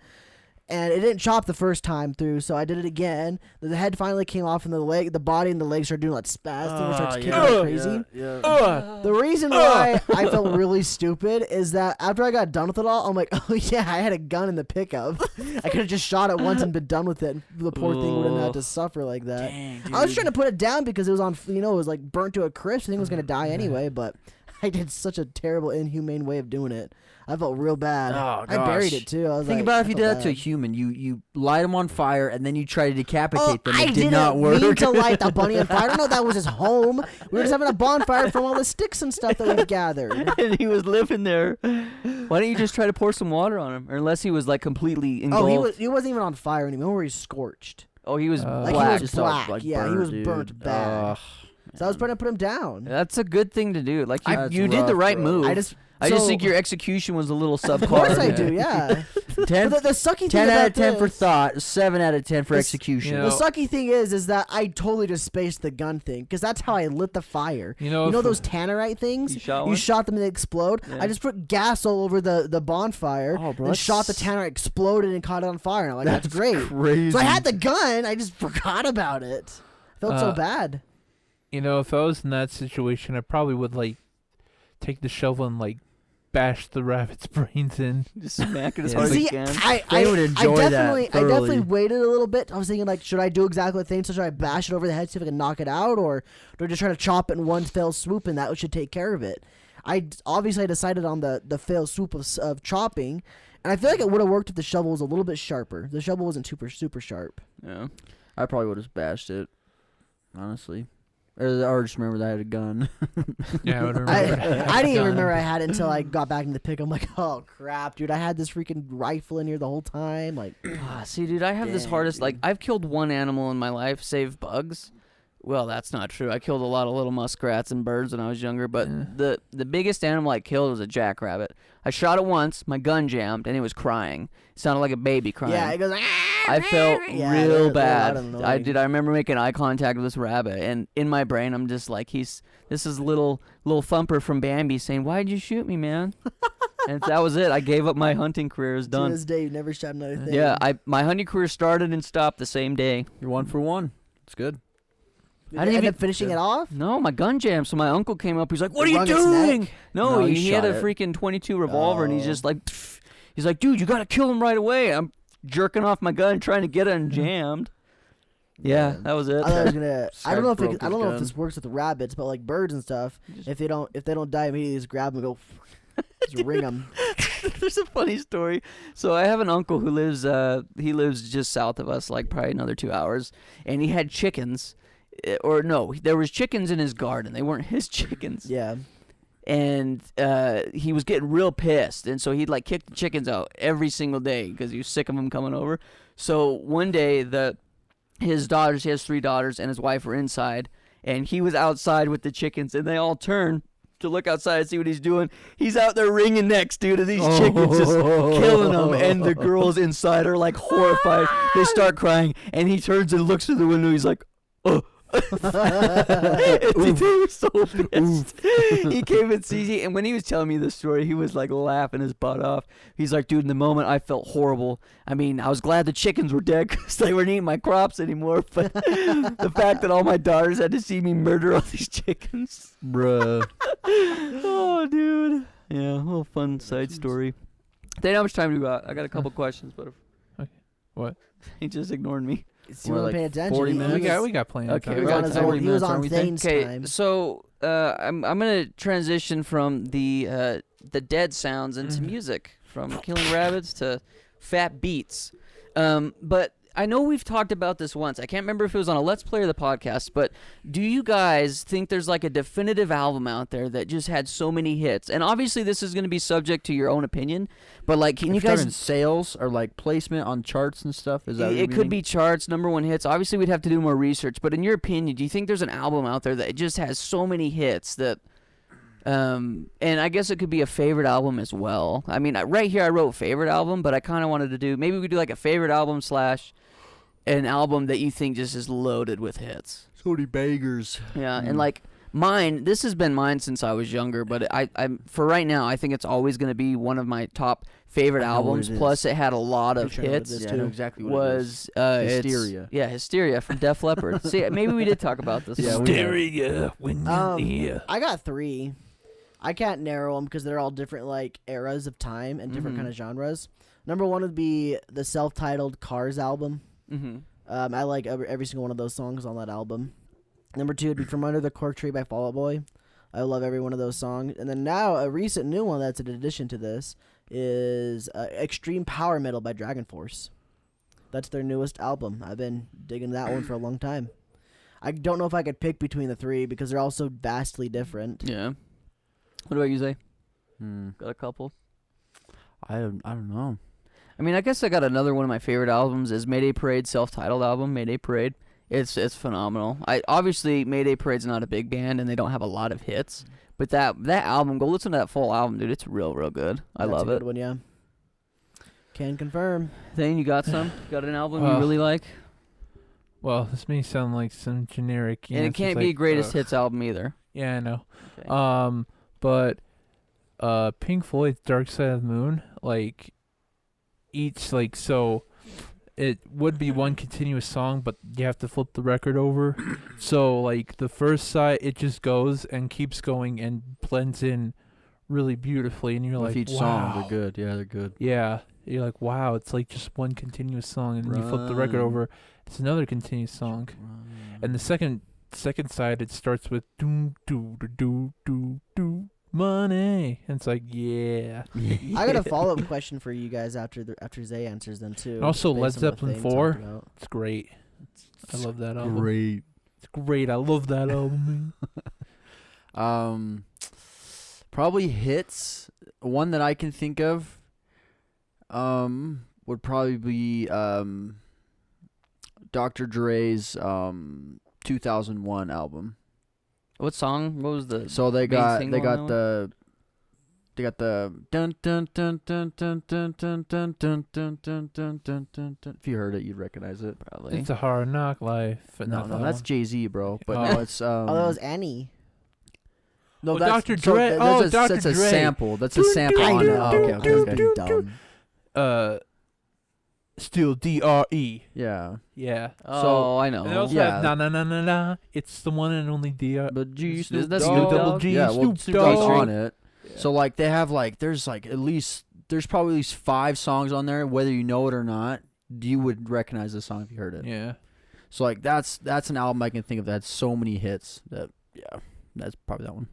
And it didn't chop the first time through, so I did it again. The head finally came off, and the body and the legs started doing like spaz thing, which starts kicking like crazy. Yeah. The reason why I felt really stupid is that after I got done with it all, I'm like, oh yeah, I had a gun in the pickup. I could have just shot it once and been done with it. And the poor thing wouldn't have to suffer like that. Dang, I was dude. trying to put it down because it was on, it was like burnt to a crisp. The thing was gonna die anyway, but I did such a terrible, inhumane way of doing it. I felt real bad. Oh, I buried gosh. it too. I was Think like, about if I you felt did that to a bad. human. You light them on fire and then you try to decapitate them. I It did didn't not work. mean to light the bunny on fire. I don't know if that was his home. We were just having a bonfire from all the sticks and stuff that we've gathered. And he was living there. Why don't you just try to pour some water on him? Or unless he was like completely engulfed. Oh, he wasn't even on fire anymore. He was scorched. Oh, he was Like, he black. was Just all, black. like, Yeah, he was dude. burnt bad. Ugh, So I was trying to put him down. That's a good thing to do. Like That's you did the rough, right bro. move. I just so- think your execution was a little subpar. Of course I Yeah. do, yeah. 10, But the sucky thing 10 out about of 10 for this- thought, 7 out of 10 for This- execution. you The know- sucky thing is that I totally just spaced the gun thing because that's how I lit the fire. You know, if- those tannerite things? You shot You one? shot them and they explode. Yeah. I just put gas all over the bonfire Oh, bro, and shot the that's- tannerite, exploded and caught it on fire. And I'm like, that's great. Crazy. So I had the gun. I just forgot about it. Felt so Uh, bad. you know, if I was in that situation, I probably would like take the shovel and like bash the rabbit's brains in. Just smack it as Yeah. hard as See, you can. They would enjoy that I definitely thoroughly. waited a little bit. I was thinking, like, should I do exactly the thing? So should I bash it over the head, see if I can knock it out, or do I just try to chop it in one fell swoop, and that should take care of it? I decided on the fail swoop of chopping, and I feel like it would have worked if the shovel was a little bit sharper. The shovel wasn't super sharp. Yeah. I probably would have bashed it, honestly. Or just remember that I had a gun. Yeah, I would remember. I didn't even remember I had it until I got back in the pick. I'm like, oh crap, dude! I had this freaking rifle in here the whole time. Like, See, dude, I have this Dang, hardest. dude. Like, I've killed one animal in my life, save bugs. Well, that's not true. I killed a lot of little muskrats and birds when I was younger, but the biggest animal I killed was a jackrabbit. I shot it once, my gun jammed, and it was crying. It sounded like a baby crying. yeah, it goes. I felt Yeah, real they're loud bad. and I annoying. did. I remember making eye contact with this rabbit, and in my brain, I'm just like, this is little Thumper from Bambi saying, "Why'd you shoot me, man?" And that was it. I gave up my hunting career. It was To done. this day, you never shot another thing. Yeah, my hunting career started and stopped the same day. You're 1 for 1. It's good. Did I you didn't end even- up finishing it off. No, my gun jammed. So my uncle came up. He's like, "What are you Wrung its doing?" neck? No, No, he he had shot a it. freaking .22 revolver, and he's Oh. just like, pfft. He's like, "Dude, you gotta kill him right away." I'm jerking off my gun, trying to get it unjammed. Yeah, that was it. I thought I was gonna. I don't know if broke I don't his know if gun. this works with the rabbits, but like birds and stuff, if they don't die immediately, just grab them and go, just ring them. There's a funny story. So I have an uncle who lives he lives just south of us, like probably another 2 hours, and he had chickens. Or no, there was chickens in his garden. They weren't his chickens. Yeah. And he was getting real pissed, and so he'd like kick the chickens out every single day because he was sick of them coming over. So one day his daughters, he has 3 daughters, and his wife were inside, and he was outside with the chickens, and they all turned to look outside and see what he's doing. He's out there wringing necks, dude, of these chickens, just killing them, and the girls inside are like horrified. They start crying, and he turns and looks through the window. He's like, "Oh." He was so pissed. He came and sees you, and when he was telling me this story, he was like laughing his butt off. He's like, "Dude, in the moment, I felt horrible. I mean, I was glad the chickens were dead because they weren't eating my crops anymore. But the fact that all my daughters had to see me murder all these chickens, Bruh. oh, dude, yeah, a little fun side story. Dang, how much time do we got? I got a couple questions, but What? he just ignored me. So you weren't like paying attention. 40 He minutes? We got plenty of Okay, time. we was got on his time. own. 40 He was minutes, on aren't we thinking? Thane's Okay, time. so I'm gonna transition from the dead sounds into music, from killing rabbits to fat beats. But I know we've talked about this once. I can't remember if it was on a Let's Play or the podcast, but do you guys think there's like a definitive album out there that just had so many hits? And obviously this is gonna be subject to your own opinion, but like, can you guys? Sales or like placement on charts and stuff? Is that what It could be charts, #1 hits. Obviously, we'd have to do more research. But in your opinion, do you think there's an album out there that just has so many hits that, and I guess it could be a favorite album as well. I mean, right here I wrote favorite album, but I kind of wanted to do, maybe we could do like a favorite album / an album that you think just is loaded with hits. so many bangers? Yeah, and like mine, this has been mine since I was younger, but I'm for right now, I think it's always going to be one of my top favorite I know what albums. it is. Plus, it had a lot of Pretty sure I know what hits. it is. Yeah, I know too. exactly what it is. Was Hysteria. Yeah, Hysteria from Def Leppard. See, maybe we did talk about this. Yeah, one. we Hysteria when you're near. I got 3. I can't narrow them because they're all different like eras of time and different kind of genres. #1 would be the self-titled Cars album. Mm-hmm. I like every single one of those songs on that album. #2 would be From Under the Cork Tree by Fall Out Boy. I love every one of those songs. And then now a recent new one that's an addition to this is Extreme Power Metal by Dragonforce. That's their newest album. I've been digging that one for a long time. I don't know if I could pick between the 3 because they're all so vastly different. Yeah. What about you, Zay? Hmm. Got a couple? I don't know. I mean, I guess I got another one of my favorite albums is Mayday Parade, self-titled album, Mayday Parade. It's phenomenal. Obviously Mayday Parade's not a big band and they don't have a lot of hits, but that album, go listen to that full album, dude. It's real good. I That's love a good it. one, yeah. Can confirm. Thane, you got some? Got an album you really like? Well, this may sound like some generic. And it can't be a greatest hits album either. Yeah, I know. Okay. But Pink Floyd's Dark Side of the Moon, like each like so it would be one continuous song, but you have to flip the record over. So like the first side, it just goes and keeps going and blends in really beautifully, and you're With like, each wow. song, they're good. Yeah, they're good. Yeah, you're like, wow, it's like just one continuous song, and then you flip the record Run. over, it's another continuous song. And the second side, it starts with do do do do do do money, and it's like, yeah. I got a follow-up question for you guys after Zay answers them too. And also based Led on what Zeppelin Thane 4. talked about. It's great. I love that album. Great. It's great. I love that album. Probably hits. One that I can think of would probably be Dr. Dre's 2001 album. What song? What was the? So they main got single on that dun dun dun dun dun dun dun dun dun dun dun dun dun dun dun. If you heard it, you'd recognize it. Probably. It's a hard knock life. But No, not no, that that's one. Jay-Z, bro. But Oh. no, it's Oh, that was Annie. no, Oh, that's Dr. Dre. that's Oh, a, Dr. That's a Dre. sample. That's a sample I on it. know. Oh, okay, okay, That's okay. dumb. Still DRE. Yeah, Yeah. Oh, I know. And they also Yeah. have na na na na na. It's the one and only DR. but G Is Snoop that Dogg. Snoop Double Dogg? G, Yeah, well, Snoop Snoop Dogg's Dogg. on it. So like they have like there's probably at least 5 songs on there. Whether you know it or not, you would recognize the song if you heard it. Yeah. So like that's an album I can think of that has so many hits that that's probably that one.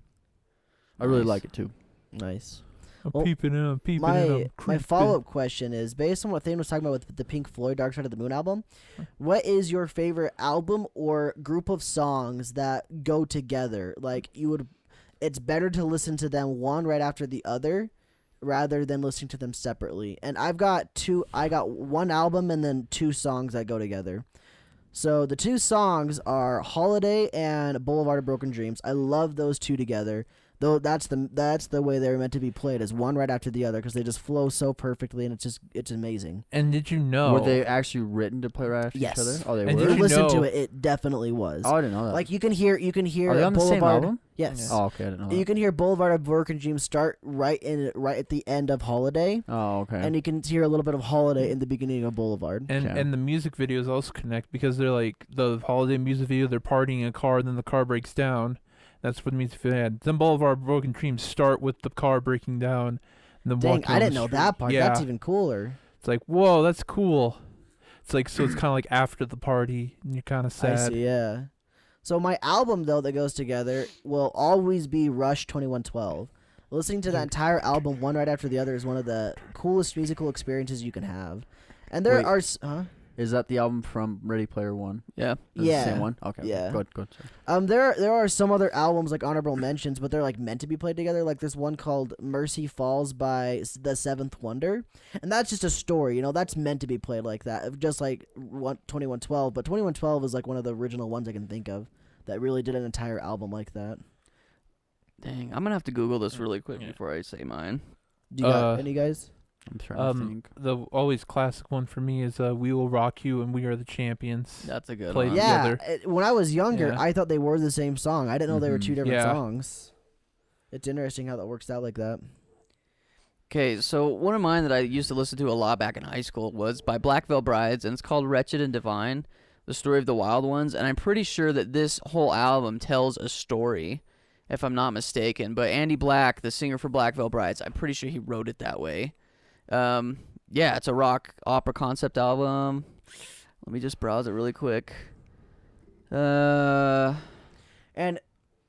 I really Nice. like it too. Nice. I'm Well, peeping in. I'm peeping in. My I'm creeping. follow-up question is, based on what Thane was talking about with the Pink Floyd Dark Side of the Moon album, what is your favorite album or group of songs that go together? Like it's better to listen to them one right after the other rather than listening to them separately. And I got one album and then 2 songs that go together. So the 2 songs are Holiday and Boulevard of Broken Dreams. I love those 2 together. Though that's the way they're meant to be played, is one right after the other, because they just flow so perfectly, and it's amazing. And did you know? Were they actually written to play right after Yes. each other? Oh, they And were. did If you listen to know- it, it definitely was. Oh, I didn't know that. Like you can hear Are they on the Boulevard. same album? Yes. Oh, okay, I didn't know that. You can hear Boulevard of Broken Dreams start right at the end of Holiday, Oh, okay. and you can hear a little bit of Holiday in the beginning of Boulevard. And Okay. and the music videos also connect because they're like the holiday music video. They're partying in a car, and then the car breaks down. That's what the music video had. Then Boulevard of Broken Dreams start with the car breaking down, and then Dang, walking I on didn't the know street. that part. Yeah. That's even cooler. It's like, whoa, that's cool. It's like, so it's kind of like after the party, and you're kind of I sad. see, yeah. So my album, though, that goes together will always be Rush 2112. Listening to that entire album one right after the other is one of the coolest musical experiences you can have. And there Wait. are... Is that the album from Ready Player One? Yeah. Is it the Yeah. same one? Okay. Yeah. Good. Sorry. There are some other albums like honorable mentions, but they're like meant to be played together. Like there's one called Mercy Falls by the Seventh Wonder, and that's just a story. That's meant to be played like that, just like 2112. But 2112 is like one of the original ones I can think of that really did an entire album like that. Dang, I'm gonna have to Google this really quick before I say mine. Do you got any guys? I'm trying to think. The always classic one for me is "We Will Rock You" and "We Are the Champions." That's a good Played one. Yeah, together. when I was younger, Yeah. I thought they were the same song. I didn't know they were two different Yeah. songs. It's interesting how that works out like that. Okay, so one of mine that I used to listen to a lot back in high school was by Black Veil Brides, and it's called Wretched and Divine, the story of the wild ones. And I'm pretty sure that this whole album tells a story, if I'm not mistaken. But Andy Black, the singer for Black Veil Brides, I'm pretty sure he wrote it that way. Yeah, it's a rock opera concept album. Let me just browse it really quick. And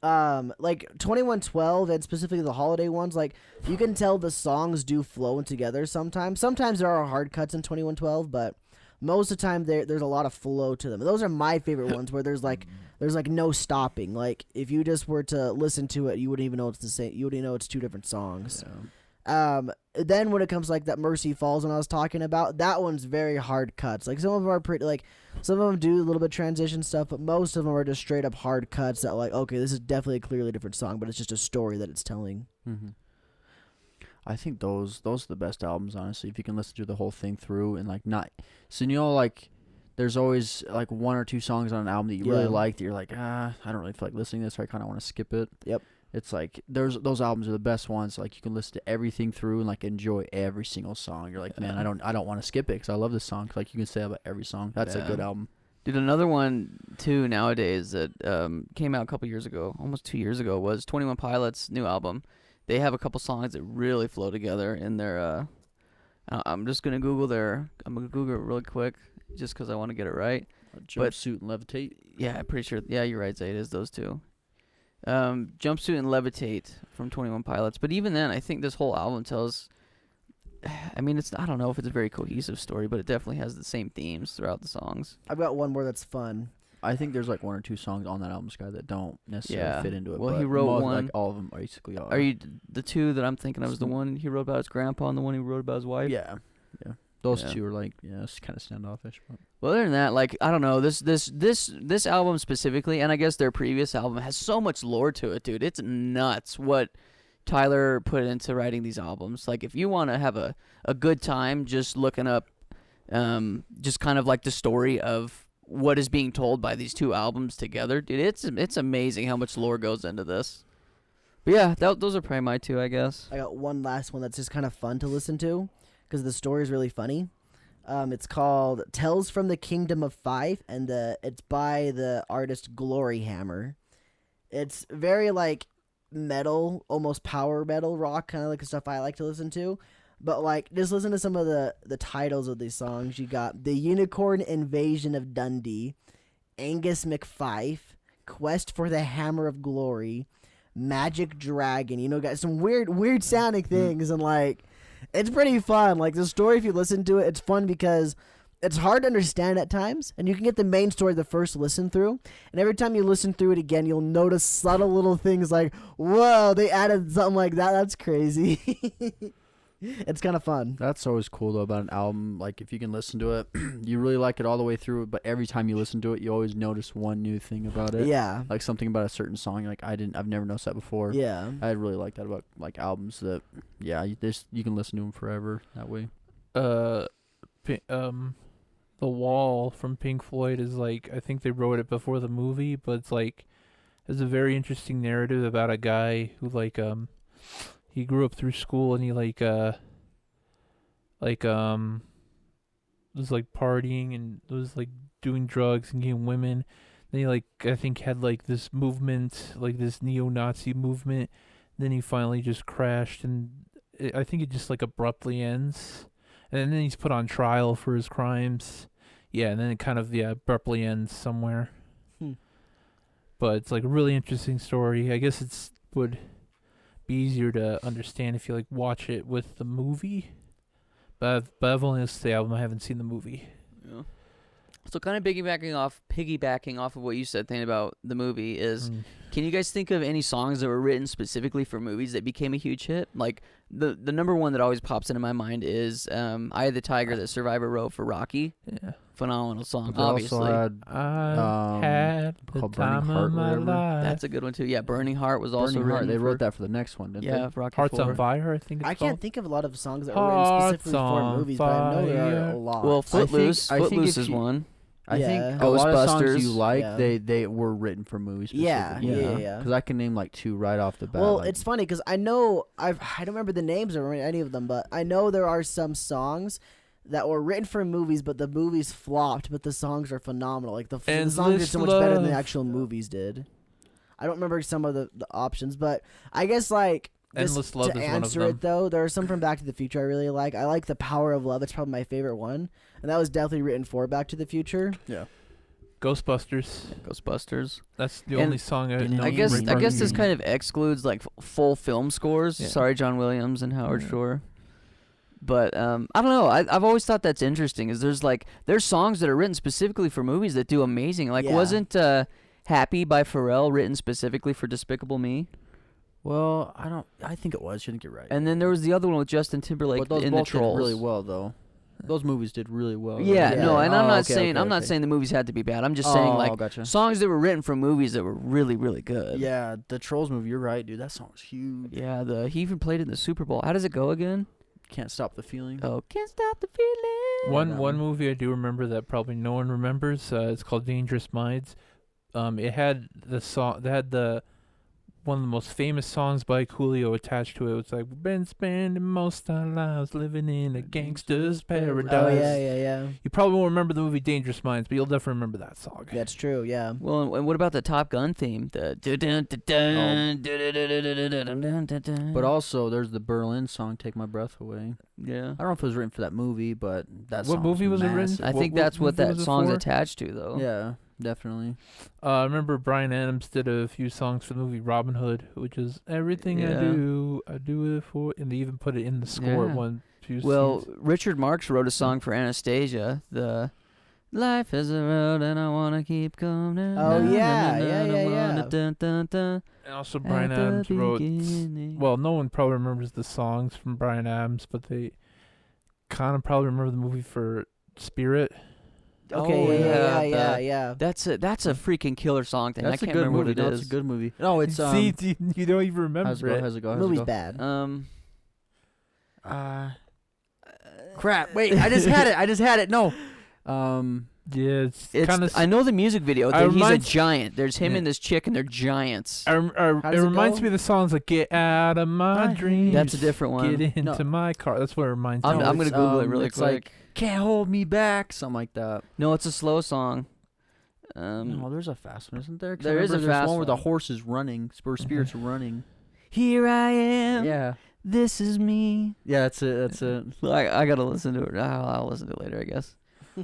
like 2112 and specifically the holiday ones, like you can tell the songs do flow together sometimes. Sometimes there are hard cuts in 2112, but most of the time there's a lot of flow to them. And those are my favorite ones where there's like no stopping. Like if you just were to listen to it, you wouldn't even know it's the same. You wouldn't know it's two different songs. Then when it comes to like that Mercy Falls one I was talking about, that one's very hard cuts. Like some of them are pretty, like some of them do a little bit of transition stuff, but most of them are just straight up hard cuts that like, okay, this is definitely a clearly different song, but it's just a story that it's telling. Mm-hmm. I think those are the best albums, honestly. If you can listen to the whole thing through and like not, so like there's always like one or two songs on an album that you really like that you're like, I don't really feel like listening to this, or I kind of want to skip it. Yep. It's like those albums are the best ones. Like you can listen to everything through and like enjoy every single song. You're like, man, I don't want to skip it because I love this song. Like you can say about every song. That's a good album. Dude, another one too nowadays that came out a couple years ago, almost 2 years ago, was 21 Pilots' new album. they have a couple songs that really flow together in their. I'm just gonna Google I'm gonna Google it real quick just because I want to get it right. Jumpsuit and Levitate. Yeah, I'm pretty sure. Yeah, you're right, Zay. It is those two. Jumpsuit and Levitate from 21 Pilots. But even then, I think this whole album tells. I mean, I don't know if it's a very cohesive story, but it definitely has the same themes throughout the songs. I've got one more that's fun. I think there's like one or two songs on that album, Sky, that don't necessarily fit into it. Well, but he wrote one. Like all of them basically are. Are you the two that I'm thinking of? Was the one he wrote about his grandpa and the one he wrote about his wife? Yeah. Those Yeah. two are like, it's kind of standoffish. But. Well, other than that, like I don't know, this album specifically, and I guess their previous album has so much lore to it, dude. It's nuts what Tyler put into writing these albums. Like if you want to have a good time just looking up, just kind of like the story of what is being told by these two albums together, dude, it's amazing how much lore goes into this. But yeah, those are probably my two, I guess. I got one last one that's just kind of fun to listen to because the story is really funny. It's called Tales from the Kingdom of Five, and it's by the artist Glory Hammer. It's very like metal, almost power metal rock, kind of like the stuff I like to listen to. But like, just listen to some of the titles of these songs. You got The Unicorn Invasion of Dundee, Angus McFife, Quest for the Hammer of Glory, Magic Dragon. You know, got some weird sounding things, and like, it's pretty fun. Like the story, if you listen to it, it's fun because it's hard to understand at times, and you can get the main story the first listen through, and every time you listen through it again, you'll notice subtle little things like, whoa, they added something like that. That's crazy. It's kind of fun. That's always cool though about an album. Like if you can listen to it, you really like it all the way through. But every time you listen to it, you always notice one new thing about it. Yeah. Like something about a certain song. Like I've never noticed that before. Yeah. I really like that about like albums that, you can listen to them forever that way. The Wall from Pink Floyd is like, I think they wrote it before the movie, but it's like, it's a very interesting narrative about a guy who like he grew up through school and he was like partying and was like doing drugs and getting women. Then he like, I think had like this movement, like this neo-Nazi movement. Then he finally just crashed, and I think it just like abruptly ends. And then he's put on trial for his crimes. Yeah, and then it kind of abruptly ends somewhere. But it's like a really interesting story. I guess it's would be easier to understand if you like watch it with the movie. But I've only listened to the album. I haven't seen the movie. Yeah. So kind of piggybacking off of what you said, thing about the movie is, can you guys think of any songs that were written specifically for movies that became a huge hit? Like the number one that always pops into my mind is "Eye of the Tiger" that Survivor wrote for Rocky. Yeah. Phenomenal song, They obviously. also had I had the called Burning time Heart of or my whatever. life. That's a good one too. Yeah, "Burning Heart" was also Burning Heart. written. They wrote that for the next one, didn't Yeah, Rocky Hearts 4. on Fire, I think it's I called. can't think of a lot of songs that were written Hearts specifically for on movies, but I know there are fire. a lot. Well, Footloose. I think Footloose if is you- one. I Yeah. think a lot of songs you Ghostbusters. like, Yeah. they were written for movies. Yeah, specifically. yeah. Because I can name like two right off the bat. Well, like, it's funny because I know I don't remember the names or any of them, but I know there are some songs that were written for movies, but the movies flopped, but the songs are phenomenal. Like the songs are Endless so much better than the Love. actual movies did. I don't remember some of the options, but I guess like just Endless Love to is one of answer them. it though, there are some from Back to the Future I really like. I like The Power of Love. It's probably my favorite one, and that was definitely written for Back to the Future. Ghostbusters. Ghostbusters. That's the And only song I know. I guess right I from guess the this movie. kind of excludes like full film scores. Yeah. Sorry, John Williams and Howard Yeah. Shore. But I don't know. I've always thought that's interesting. Is there's songs that are written specifically for movies that do amazing. Like Yeah. wasn't "Happy" by Pharrell written specifically for Despicable Me? well, I think it was. You think you're right. And then there was the other one with Justin Timberlake but those in the both did Trolls. really well though. Those movies did really well. Yeah, right? no, and I'm Oh, not okay, saying okay, I'm not okay. saying the movies had to be bad. I'm just saying Oh, like gotcha. songs that were written for movies that were really really good. Yeah, the Trolls movie. You're right, dude. That song was huge. Yeah, he even played it in the Super Bowl. How does it go again? Can't stop the feeling. Oh, can't stop the feeling. One movie I do remember that probably no one remembers. It's called Dangerous Minds. It had the song. They had the one of the most famous songs by Coolio attached to it. It's like, we've been spending most our lives living in a gangster's paradise. Oh yeah. You probably won't remember the movie Dangerous Minds, but you'll definitely remember that song. That's true. Yeah. Well, and what about the Top Gun theme? The But also, there's the Berlin song, "Take My Breath Away." yeah. I don't know if it was written for that movie, but that What song movie was it written? massive. I think that's what movie that was it song's for? attached to, though. Yeah, definitely. I remember Bryan Adams did a few songs for the movie Robin Hood, which is everything Yeah. I do it for, and they even put it in the score Yeah. at one few Well, scenes. Richard Marx wrote a song for Anastasia. The Life is a road and I wanna keep going. Oh, yeah. And also Bryan Adams wrote. Well, no one probably remembers the songs from Bryan Adams, but they kind of probably remember the movie for Spirit. Okay. Oh, Yeah. That's a freaking killer song thing. That's I a can't good remember movie. what it No, is. it's a good movie. No, it's See, you don't even remember How's it go? it. How's it go? How's Movie's it go? bad. Crap! Wait, I just had it. No. Yeah, it's It's kind of. I know the music video. It He's a reminds- giant. There's him Yeah. and this chick, and they're giants. How It does it reminds go? me of the songs like "Get Out of My Hi. Dreams." That's a different one. Get into No. my car. That's what it reminds me. I'm of. gonna it's, Google it really it's quick. like, "Can't hold me back," something like that. No, it's a slow song. No, there's a fast one, isn't there? 'Cause I there is remember a there's fast one where the one. horse is running, where spirits are running. Here I am. Yeah, This is me. yeah, that's it. That's it. I gotta listen to it. I'll listen to it later, I guess.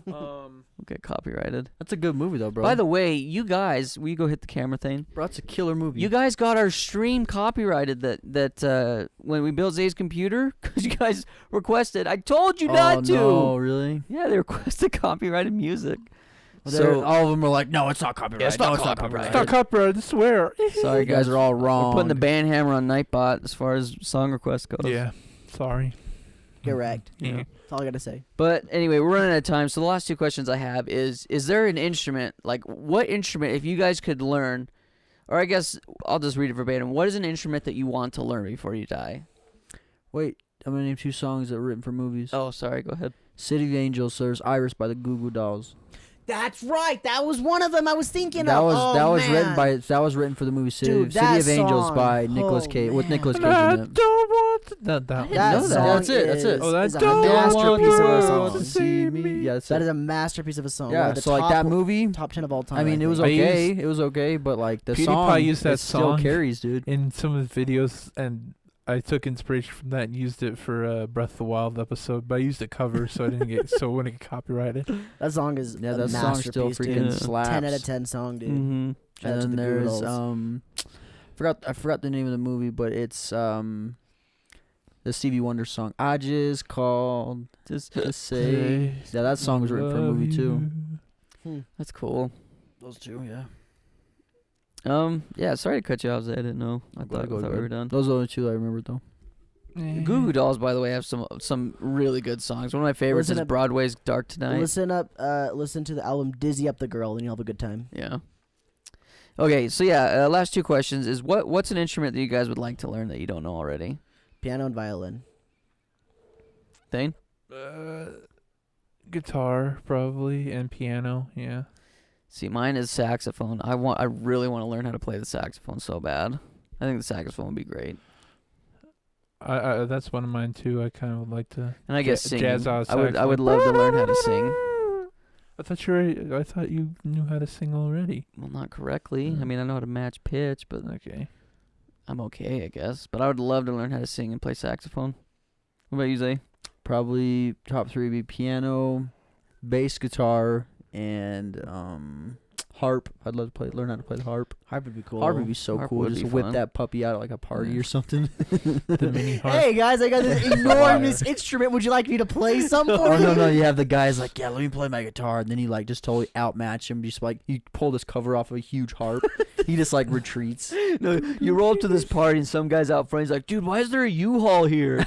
Um, We'll get copyrighted. That's a good movie though, bro. By the way, you guys, will you go hit the camera thing? bro, that's a killer movie. You guys got our stream copyrighted that when we built Zay's computer, because you guys requested. I told you not to. No, really? Yeah, they requested copyrighted music. Well, So all of them are like, "No, it's not copyrighted. it's not no, it's not copyrighted." it's not copyrighted, I swear. sorry You guys guys, are all we're wrong. putting the band hammer on Nightbot as far as song requests goes. Yeah, sorry. Get wrecked. Yeah. That's all I gotta say. But anyway, we're running out of time. So the last two questions I have is there an instrument, like what instrument, if you guys could learn, or I guess I'll just read it verbatim. What is an instrument that you want to learn before you die? Wait, I'm gonna name 2 songs that were written for movies. Oh, sorry. Go ahead. City of Angels, so there's Iris by the Goo Goo Dolls. That's right. That was one of them I was thinking That of. was Oh, that was written man. by for the movie City, Dude, City that of Angels song. by Nicolas Oh, Cage with man. Nicolas Cage I in it. don't want to, that didn't one. That know that. song That's it, that's it. is- Oh, that is a don't masterpiece of a want song. to see me. Yeah, that's That it. is a masterpiece of a song. One Yeah, of the so like top, that movie. top 10 of all time. I mean, it was think. I okay. used- It was okay, but like the PewDiePie song, used that it still song. carries, dude. In some of his videos, and I took inspiration from that and used it for Breath of the Wild episode, but I used a cover so I didn't get so it wouldn't get copyrighted. That song is Yeah, a that song still masterpiece, freaking dude. slaps. 10 out of 10 song, dude. Mm-hmm. Shout out And to then the there's Goodalls. I forgot the name of the movie, but it's the Stevie Wonder song. I just called Just to say. Yeah, that song was written for a movie too. that's cool. Those two, yeah. Yeah. Sorry to cut you off, Zay. I didn't know. I Go thought we good. were done. Those are the only 2 I remember though. The Goo Goo Dolls, by the way, have some really good songs. One of my favorites Listen is up- Broadway's "Dark Tonight." Listen to the album Dizzy Up the Girl, and you'll have a good time. Yeah. Okay, so yeah, last 2 questions is what's an instrument that you guys would like to learn that you don't know already? Piano and violin. Thane? Guitar probably and piano. Yeah. See, mine is saxophone. I really want to learn how to play the saxophone so bad. I think the saxophone would be great. I that's one of mine too. I kind of would like to. And I guess singing. jazz out I would saxophone. love to learn how to sing. I thought you knew how to sing already. Well, not correctly. I mean, I know how to match pitch, but Okay. I'm okay, I guess. But I would love to learn how to sing and play saxophone. What about you, Zay? Probably top 3 would be piano, bass guitar, and harp. I'd love to learn how to play the harp. Harp would be cool. Harp would be so Harp cool. would Just be whip fun. that puppy out at like a party Yeah. or something. The mini harp. Hey guys, I got this enormous instrument. Would you like me to play something for Oh you? no, you have the guys like, yeah, let me play my guitar, and then you like just totally outmatch him. Just like you pull this cover off of a huge harp, he just like retreats. No, you roll up to this party and some guy's out front. He's like, "Dude, why is there a U-Haul here?"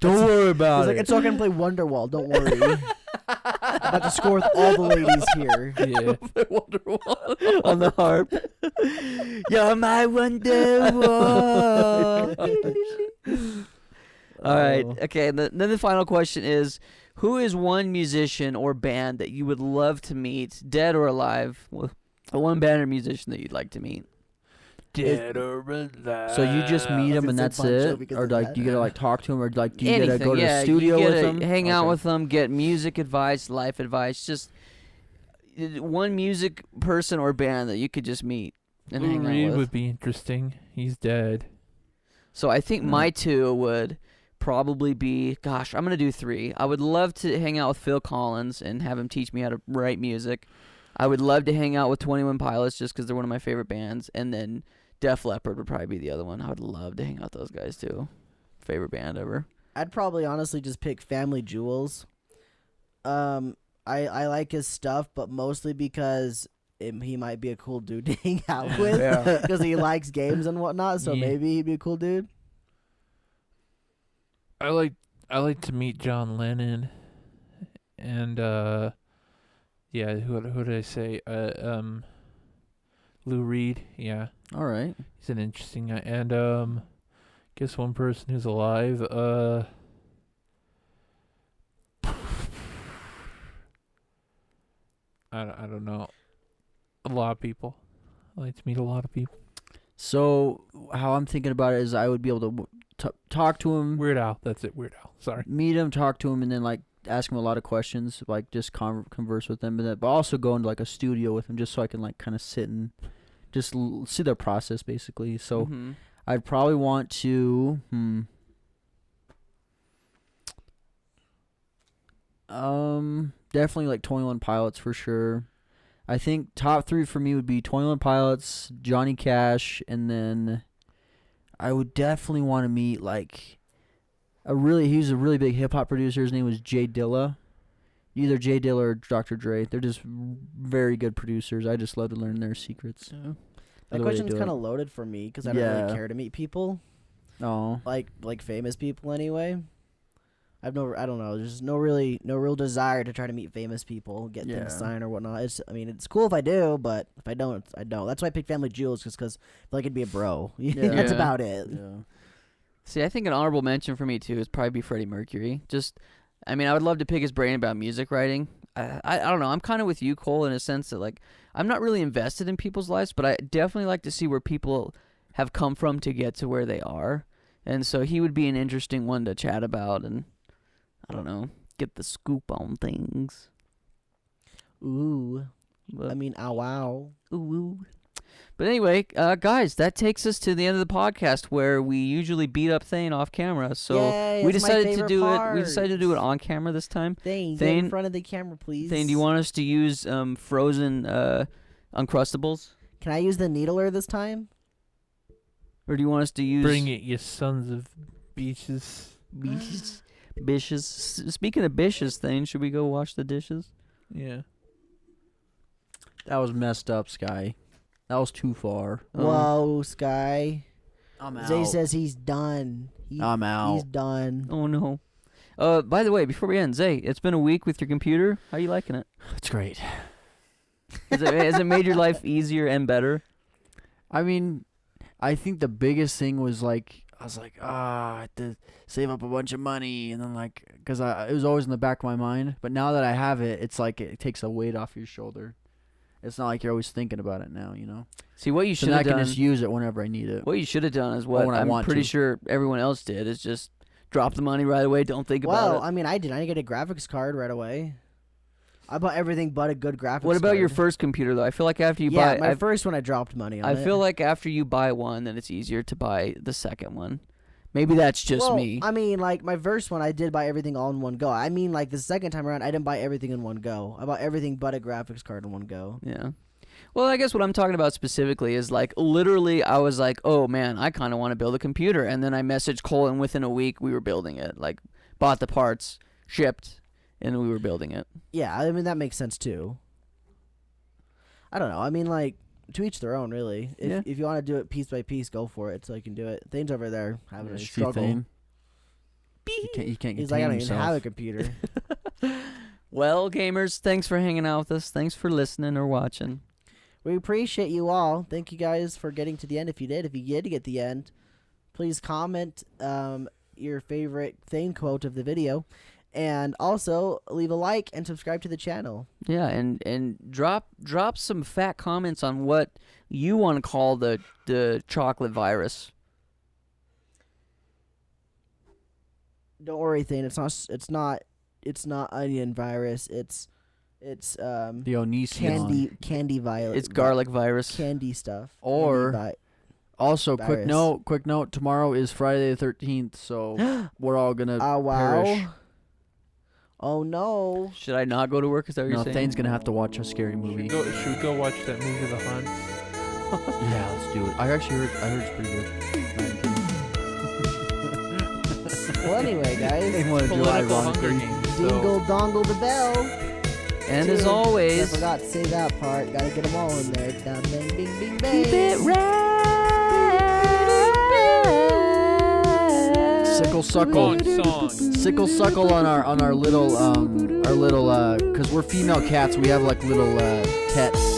Don't worry about He's like, it's all gonna play Wonderwall. Don't worry. About to score with all the ladies here. Yeah. on the harp. You're my Wonderwall. All right. Okay. Then the final question is, who is one musician or band that you would love to meet, dead or alive? One band or musician that you'd like to meet. Dead or alive. So you just meet him and gonna that's say Bon it, Jovi because or of like that. do you gotta like talk to him, or like do you gotta Anything, go to yeah, the studio you with gotta him? hang out Okay. with them, get music advice, life advice. Just one music person or band that you could just meet and Lou hang Reed out with. would be interesting. He's dead. So I think my two would probably be, gosh, I'm going to do three. I would love to hang out with Phil Collins and have him teach me how to write music. I would love to hang out with 21 Pilots just because they're one of my favorite bands. And then Def Leppard would probably be the other one. I would love to hang out with those guys too. Favorite band ever. I'd probably honestly just pick Family Jewels. I like his stuff, but mostly because he might be a cool dude to hang out with Yeah. because he likes games and whatnot. So Yeah. maybe he'd be a cool dude. I like to meet John Lennon, and yeah, who did I say? Lou Reed. Yeah, All right. he's an interesting guy. And guess one person who's alive. I don't know. A lot of people. I like to meet a lot of people. So how I'm thinking about it is I would be able to talk to him, Weird Al. That's it. Weird Al. Sorry. meet him, talk to him, and then like ask him a lot of questions, like just converse with him, but also go into like a studio with him just so I can like kind of sit and just see their process basically. So Mhm. I'd probably want to definitely like 21 Pilots for sure. I think top 3 for me would be 21 Pilots, Johnny Cash, and then I would definitely want to meet like he's a really big hip hop producer. His name was Jay Dilla. Either Jay Dilla or Dr. Dre. They're just very good producers. I just love to learn their secrets. Yeah. That the way they question's do kind it. of loaded for me because I don't Yeah. really care to meet people, Oh. like famous people anyway. I don't know. There's no real desire to try to meet famous people, get Yeah. things signed or whatnot. It's cool if I do, but if I don't, I don't. That's why I picked Family Jewels, just because I feel like it'd be a bro. That's Yeah. about it. Yeah. See, I think an honorable mention for me too is probably be Freddie Mercury. I would love to pick his brain about music writing. I don't know. I'm kind of with you, Cole, in a sense that like I'm not really invested in people's lives, but I definitely like to see where people have come from to get to where they are, and so he would be an interesting one to chat about and I don't know, get the scoop on things. Ooh, But, ow wow. ooh. But anyway, guys, that takes us to the end of the podcast where we usually beat up Thane off camera. So Yay, we that's my decided to favorite do it. We part. decided to do it on camera this time. Thane, get in Thane- front of the camera, please. Thane, do you want us to use frozen Uncrustables, Can I use the needler this time? or do you want us to use Bring it, you sons of beaches. Bishes? Speaking of bishes, Thane, should we go wash the dishes? Yeah. That was messed up, Sky. That was too far. Whoa, Sky. I'm out. Zay says he's done. I'm out. He's done. Oh no. By the way, before we end, Zay, it's been a week with your computer. How you liking it? It's great. Has it made your life easier and better? I mean, I think the biggest thing was like, I was like, I had to save up a bunch of money. And then like, because it was always in the back of my mind. But now that I have it, it's like it takes a weight off your shoulder. It's not like you're always thinking about it now, you know? See, what you So should now I have can done. just use it whenever I need it. What you should have done is what when I I'm want pretty to. sure everyone else did is just drop the money right away. Don't think about Well, it. I mean, I did. I get a graphics card right away. I bought everything but a good graphics What about your card. first computer though? I feel like after you Yeah, buy, my first one I dropped money on I it. feel like after you buy one, then it's easier to buy the second one. Maybe that's just well, me. I mean, like my first one, I did buy everything all in one go. I mean, like the second time around, I didn't buy everything in one go. I bought everything but a graphics card in one go. Yeah. Well, I guess what I'm talking about specifically is like literally I was like, oh man, I kind of want to build a computer. And then I messaged Cole and within a week we were building it. Like bought the parts, shipped, and we were building it. Yeah, I mean that makes sense too. I don't know. I mean, like to each their own, really. If you want to do it piece by piece, go for it. So you can do it. Thane's over there having a See struggle. Thane? He can't He's contain like, I don't even himself. have a computer. Well, gamers, thanks for hanging out with us. Thanks for listening or watching. We appreciate you all. Thank you guys for getting to the end. If you did get to the end, please comment your favorite Thane quote of the video. And also leave a like and subscribe to the channel. Yeah, and drop some fat comments on what you want to call the chocolate virus. Don't worry, Thane. It's not onion virus. It's The Onision. candy violet. It's garlic virus. Candy stuff. Or also, virus. quick note. Tomorrow is Friday the 13th, so we're all gonna wow. perish. Oh no. Should I not go to work? Is that what No, you're saying? Thane's gonna have to watch a scary movie. Should we go watch that movie, The Hunt? Yeah, let's do it. I heard it's pretty good. Well, anyway, guys. They want to do Political Hunger ironically. Games. So Dingle dongle the bell. And as Dude, I always, forgot to say that part. Gotta get them all in there. Down, bang, bing, bing, bang. keep it right. Sickle suckle. song. Sickle suckle on our little cause we're female cats, we have like little tets.